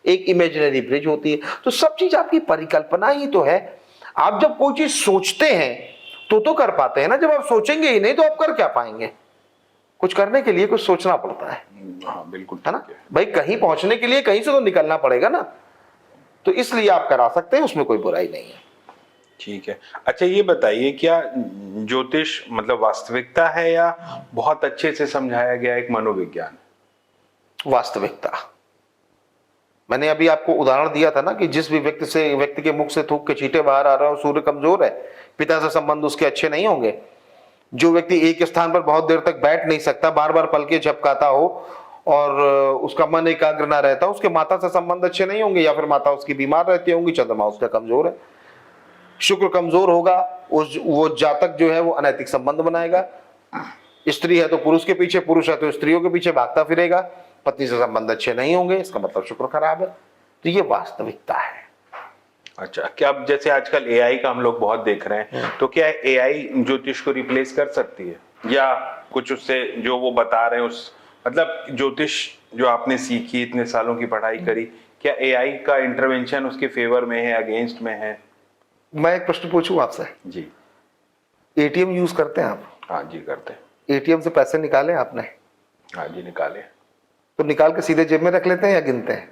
एक इमेजिनरी ब्रिज होती है। तो सब चीज आपकी परिकल्पना ही तो है। आप जब कोई चीज सोचते हैं तो कर पाते हैं ना, जब आप सोचेंगे ही नहीं तो आप कर क्या पाएंगे। कुछ करने के लिए कुछ सोचना पड़ता है। हाँ बिल्कुल, है ना भाई, कहीं पहुंचने के लिए कहीं से तो निकलना पड़ेगा ना, तो इसलिए आप करा सकते हैं, उसमें कोई बुराई नहीं है। ठीक है। अच्छा ये बताइए, क्या ज्योतिष मतलब वास्तविकता है या बहुत अच्छे से समझाया गया एक मनोविज्ञान? वास्तविकता। मैंने अभी आपको उदाहरण दिया था ना कि जिस भी व्यक्ति के मुख से थूक के छींटे बाहर आ रहे हो, सूर्य कमजोर है, पिता से संबंध उसके अच्छे नहीं होंगे। जो व्यक्ति एक स्थान पर बहुत देर तक बैठ नहीं सकता, बार बार पलके झपकाता हो और उसका मन एकाग्र ना रहता, उसके माता से संबंध अच्छे नहीं होंगे, या फिर माता उसकी बीमार रहती होंगी, चंद्रमा उसका कमजोर है, शुक्र कमजोर होगा, वो जातक जो है वो अनैतिक संबंध बनाएगा। स्त्री है तो पुरुष के पीछे, पुरुष है तो स्त्रियों के पीछे भागता फिरेगा, पत्नी से संबंध अच्छे नहीं होंगे, इसका मतलब शुक्र खराब है। तो ये वास्तविकता है। अच्छा, क्या अब जैसे आजकल एआई का हम लोग बहुत देख रहे हैं, तो क्या एआई ज्योतिष को रिप्लेस कर सकती है, या कुछ उससे जो वो बता रहे हैं उस मतलब ज्योतिष जो आपने सीखी, इतने सालों की पढ़ाई करी, क्या एआई का इंटरवेंशन उसके फेवर में है, अगेंस्ट में है? मैं एक प्रश्न पूछूं आपसे जी। एटीएम यूज करते हैं आप? हाँ जी करते हैं। एटीएम से पैसे निकाले आपने? हाँ जी निकाले। तो निकाल के सीधे जेब में रख लेते हैं या गिनते हैं?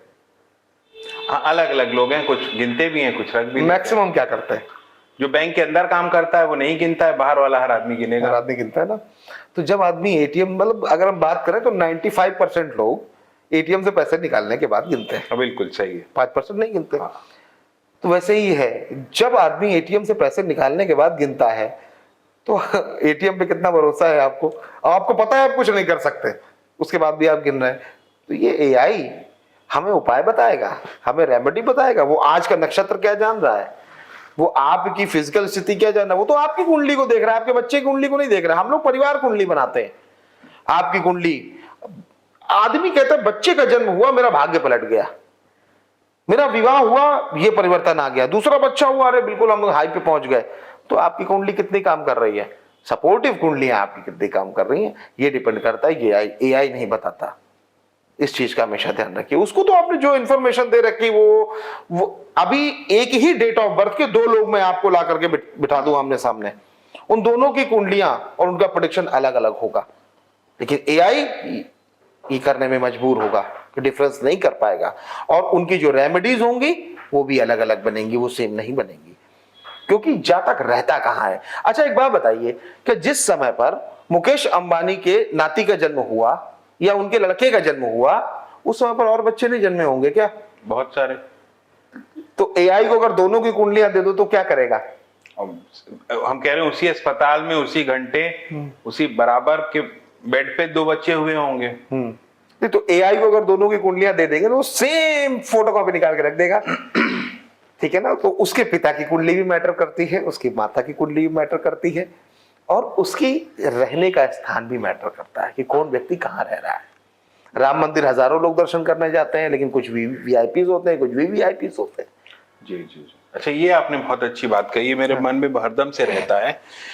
हाँ अलग अलग लोग हैं, कुछ गिनते भी हैं, कुछ रख भी। मैक्सिमम क्या करते हैं? जो बैंक के अंदर काम करता है वो नहीं गिनता है, बाहर वाला हर आदमी गिनेगा। हर आदमी गिनता है ना। तो जब आदमी एटीएम मतलब अगर हम बात करें तो 95% लोग एटीएम से पैसे निकालने के बाद गिनते हैं। बिल्कुल सही है। 5% नहीं गिनते। हाँ। तो वैसे ही है, जब आदमी एटीएम से पैसे निकालने के बाद गिनता है तो एटीएम पे कितना भरोसा है आपको? आपको पता है आप कुछ नहीं कर सकते, उसके बाद भी आप गिन रहे हैं। तो ये एआई हमें उपाय बताएगा, हमें रेमेडी बताएगा। वो आज का नक्षत्र क्या जान रहा है, वो आपकी फिजिकल स्थिति क्या जान रहा है, वो तो आपकी कुंडली को देख रहा है, आपके बच्चे की कुंडली को नहीं देख रहा है। हम लोग परिवार कुंडली बनाते हैं, आपकी कुंडली। आदमी कहता है बच्चे का जन्म हुआ, मेरा भाग्य पलट गया, मेरा विवाह हुआ, ये परिवर्तन आ गया, दूसरा बच्चा हुआ, अरे बिल्कुल हम हाई पे पहुंच गए। तो आपकी कुंडली कितनी काम कर रही है, सपोर्टिव कुंडलियां आपकी कितनी काम कर रही हैं, ये डिपेंड करता है। ये एआई नहीं बताता, इस चीज का हमेशा ध्यान रखिए। उसको तो आपने जो इंफॉर्मेशन दे रखी वो अभी एक ही डेट ऑफ बर्थ के दो लोग मैं आपको ला करके बिठा दूं आमने सामने, उन दोनों की कुंडलियां और उनका प्रेडिक्शन अलग अलग होगा, लेकिन एआई ये करने में मजबूर होगा कि डिफरेंस नहीं कर पाएगा, और उनकी जो रेमेडीज होंगी वो भी अलग अलग बनेंगी, वो सेम नहीं बनेंगी, क्योंकि जातक रहता कहां है। अच्छा एक बात बताइए कि जिस समय पर मुकेश अंबानी के नाती का जन्म हुआ या उनके लड़के का जन्म हुआ, उस समय पर और बच्चे नहीं जन्मे होंगे क्या? बहुत सारे। तो एआई को अगर दोनों की कुंडलियां दे दो तो क्या करेगा? हम कह रहे हैं उसी अस्पताल में उसी घंटे उसी बराबर के बेड पे दो बच्चे हुए होंगे। तो एआई को अगर दोनों की कुंडलियां दे देंगे तो वो सेम फोटोकॉपी निकाल के रख देगा। ठीक है ना। तो उसके पिता की कुंडली भी मैटर करती है, उसकी माता की कुंडली भी मैटर करती है, और उसकी रहने का स्थान भी मैटर करता है कि कौन व्यक्ति कहाँ रह रहा है। राम मंदिर हजारों लोग दर्शन करने जाते हैं, लेकिन कुछ वीआईपीज होते हैं, कुछ वीवीआईपीज होते हैं। जी जी जी। अच्छा ये आपने बहुत अच्छी बात कही, मेरे मन में हरदम से रहता है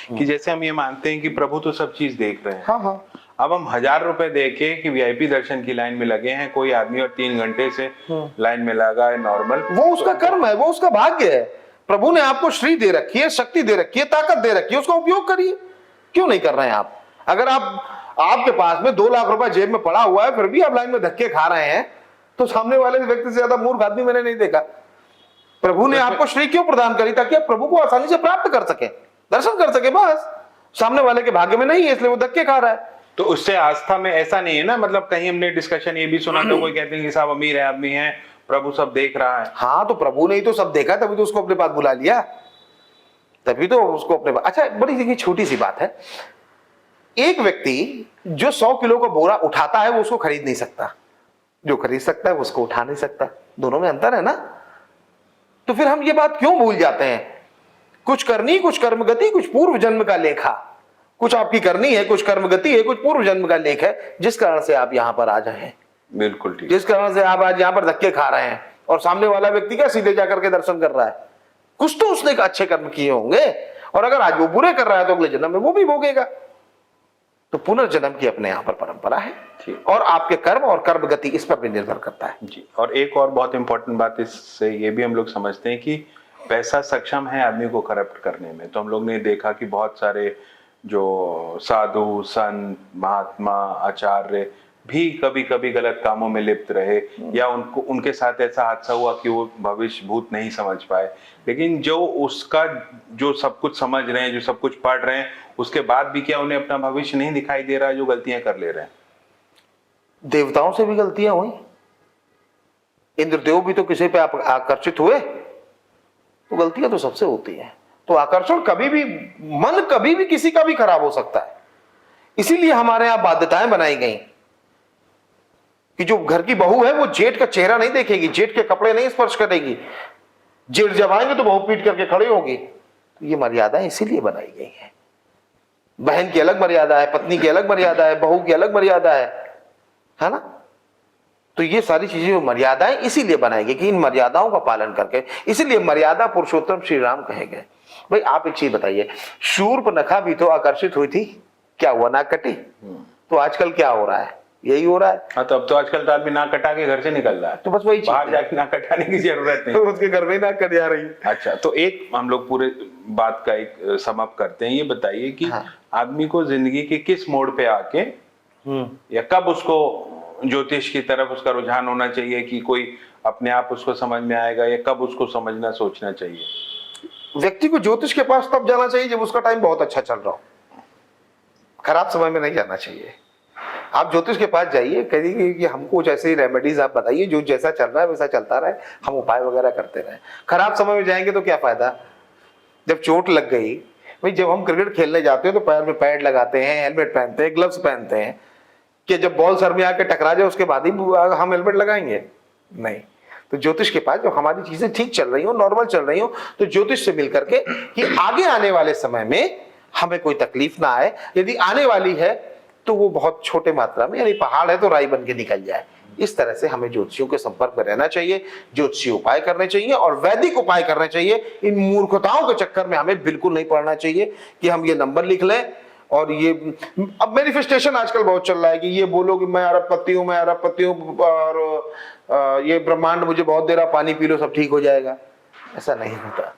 कि जैसे हम ये मानते हैं कि प्रभु तो सब चीज देख रहे हैं। हाँ हाँ। अब हम 1000 रुपए दे के कि वीआईपी दर्शन की लाइन में लगे हैं, कोई आदमी और 3 घंटे से लाइन में लगा है नॉर्मल, वो उसका कर्म है, वो उसका भाग्य है। प्रभु ने आपको श्री दे रखी है, शक्ति दे रखी है, ताकत दे रखी है, उसका उपयोग करिए। क्यों नहीं कर रहे हैं आप? अगर आपके पास में 2 लाख रुपए जेब में पड़ा हुआ है, फिर भी आप लाइन में धक्के खा रहे हैं, तो सामने वाले व्यक्ति से ज्यादा मूर्ख आदमी मैंने नहीं देखा। प्रभु ने आपको श्री क्यों प्रदान करी? ताकि आप प्रभु को आसानी से प्राप्त कर सके, दर्शन कर सके। बस सामने वाले के भाग्य में नहीं है, इसलिए वो धक्के खा रहा है। तो उससे आस्था में ऐसा नहीं है ना, मतलब कहीं हमने डिस्कशन ये भी सुना, तो कोई कहते हैं कि साहब अमीर है, आदमी है, प्रभु सब देख रहा है। हाँ, तो प्रभु ने ही तो सब देखा, तभी तो उसको अपने पास बुला लिया, तभी तो उसको अपने पास। अच्छा, बड़ी देखिए छोटी सी बात है, एक व्यक्ति जो 100 किलो का बोरा उठाता है वो उसको खरीद नहीं सकता, जो खरीद सकता है वो उसको उठा नहीं सकता। दोनों में अंतर है ना। तो फिर हम ये बात क्यों भूल जाते हैं? कुछ करनी, कुछ कर्मगति, कुछ पूर्व जन्म का लेखा। कुछ आपकी करनी है, कुछ कर्मगति है, कुछ पूर्व जन्म का लेख है, जिस कारण से आप यहां पर आ जाए हैं। बिल्कुल ठीक। जिस कारण से आप आज यहां पर धक्के खा रहे हैं, और सामने वाला व्यक्ति क्या सीधे जाकर के दर्शन कर रहा है? कुछ तो उसने अच्छे कर्म किए होंगे, और अगर आज वो बुरे कर रहा है तो अगले जन्म में वो भी भोगेगा। तो पुनर्जन्म की अपने यहां पर परंपरा है, और आपके कर्म और कर्म गति इस पर भी निर्भर करता है जी। और एक और बहुत इंपॉर्टेंट बात इससे ये भी हम लोग समझते हैं कि पैसा सक्षम है आदमी को करप्ट करने में। तो हम लोग ने देखा कि बहुत सारे जो साधु, संत, महात्मा, आचार्य भी कभी कभी गलत कामों में लिप्त रहे, या उनके साथ ऐसा हादसा हुआ कि वो भविष्य भूत नहीं समझ पाए। लेकिन जो सब कुछ समझ रहे हैं, जो सब कुछ पढ़ रहे हैं, उसके बाद भी क्या उन्हें अपना भविष्य नहीं दिखाई दे रहा है, जो गलतियां कर ले रहे हैं? देवताओं से भी गलतियां हुई। इंद्रदेव भी तो किसी पे आकर्षित हुए, तो गलतियां तो सबसे होती हैं। तो आकर्षण कभी भी, मन कभी भी किसी का भी खराब हो सकता है। इसीलिए हमारे यहां बाध्यताएं बनाई गई कि जो घर की बहू है वो जेठ का चेहरा नहीं देखेगी, जेठ के कपड़े नहीं स्पर्श करेगी। जेठ जब आएंगे तो बहू पीट करके खड़ी होगी। तो ये मर्यादाएं इसीलिए बनाई गई हैं। बहन की अलग मर्यादा है, पत्नी की अलग मर्यादा है, बहू की अलग मर्यादा है ना। तो ये सारी चीजें, मर्यादाएं इसीलिए बनाई गई कि इन मर्यादाओं का पालन करके, इसीलिए मर्यादा पुरुषोत्तम श्री राम कहे गए। भाई आप एक चीज बताइए, शूर्पणखा भी तो आकर्षित हुई थी, क्या हुआ? नाक कटी। तो आजकल क्या हो रहा है? यही हो रहा है। हाँ, तो अब तो आजकल तो आदमी नाक कटा के घर से निकल रहा है। तो बस वही बाहर जाके नाक कटाने की जरूरत नहीं। तो उसके घर में ही नाक कट जा रही है। अच्छा, तो एक हम लोग पूरे बात का एक समअप करते हैं। ये बताइए कि आदमी को जिंदगी के किस मोड़ पे आके या कब उसको ज्योतिष की तरफ उसका रुझान होना चाहिए, कि कोई अपने आप उसको समझ में आएगा, या कब उसको समझना सोचना चाहिए? व्यक्ति को ज्योतिष के पास तब जाना चाहिए जब उसका टाइम बहुत अच्छा चल रहा हो। खराब समय में नहीं जाना चाहिए। आप ज्योतिष के पास जाइए, कहिए कि हमको जैसे रेमेडीज आप बताइए, जो जैसा चल रहा है वैसा चलता रहे, हम उपाय वगैरह करते रहे। खराब समय में जाएंगे तो क्या फायदा? जब चोट लग गई, भाई जब हम क्रिकेट खेलने जाते हैं तो पैर में पैड लगाते हैं, हेलमेट पहनते हैं, ग्लव्स पहनते हैं, कि जब बॉल सर में आके टकरा जाए उसके बाद ही हम हेलमेट लगाएंगे? नहीं। तो ज्योतिष के पास जब हमारी चीजें ठीक चल रही हो, नॉर्मल चल रही हो, तो ज्योतिष से मिल करके कि आगे आने वाले समय में हमें कोई तकलीफ ना आए, यदि आने वाली है तो वो बहुत छोटे मात्रा में, यानी पहाड़ है तो राई बन के निकल जाए। इस तरह से हमें ज्योतिषियों के संपर्क में रहना चाहिए, ज्योतिषीय उपाय करने चाहिए और वैदिक उपाय करने चाहिए। इन मूर्खताओं के चक्कर में हमें बिल्कुल नहीं पड़ना चाहिए कि हम ये नंबर लिख लें, और ये अब मैनिफेस्टेशन आजकल बहुत चल रहा है कि ये बोलो कि मैं अरबपति हूं, मैं अरबपति हूं, और ये ब्रह्मांड मुझे बहुत दे रहा, पानी पी लो सब ठीक हो जाएगा। ऐसा नहीं होता।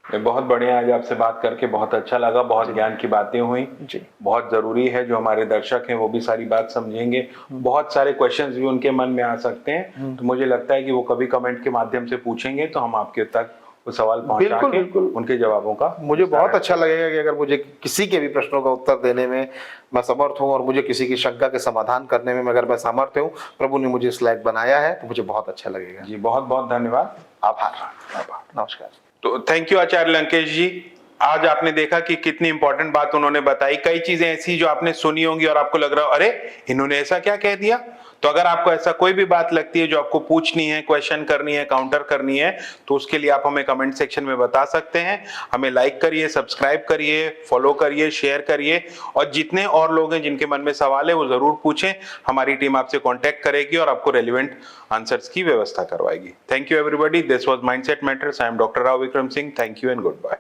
बहुत बढ़िया, आज आपसे बात करके बहुत अच्छा लगा, बहुत ज्ञान की बातें हुई जी। बहुत जरूरी है, जो हमारे दर्शक हैं वो भी सारी बात समझेंगे। बहुत सारे क्वेश्चंस भी उनके मन में आ सकते हैं, तो मुझे लगता है कि वो कभी कमेंट के माध्यम से पूछेंगे तो हम आपके तक वो सवाल पहुंचा के उनके जवाबों का, मुझे बहुत अच्छा लगेगा कि अगर मुझे किसी के भी प्रश्नों का उत्तर देने में मैं समर्थ हूं, और मुझे किसी की शंका के समाधान करने में अगर मैं सामर्थ्य हूं, प्रभु ने मुझे इस लायक बनाया है, तो मुझे बहुत अच्छा लगेगा जी। बहुत बहुत धन्यवाद, आभार, नमस्कार। तो थैंक यू आचार्य लंकेश जी। आज आपने देखा कि कितनी इंपॉर्टेंट बात उन्होंने बताई। कई चीजें ऐसी जो आपने सुनी होंगी और आपको लग रहा हो अरे इन्होंने ऐसा क्या कह दिया। तो अगर आपको ऐसा कोई भी बात लगती है जो आपको पूछनी है, क्वेश्चन करनी है, काउंटर करनी है, तो उसके लिए आप हमें कमेंट सेक्शन में बता सकते हैं। हमें लाइक करिए, सब्सक्राइब करिए, फॉलो करिए, शेयर करिए, और जितने और लोग हैं जिनके मन में सवाल है वो जरूर पूछें। हमारी टीम आपसे कॉन्टेक्ट करेगी और आपको रेलिवेंट आंसर्स की व्यवस्था करवाएगी। Thank you everybody, this was mindset matters. I am doctor Rao Vikram Singh. Thank you and good bye.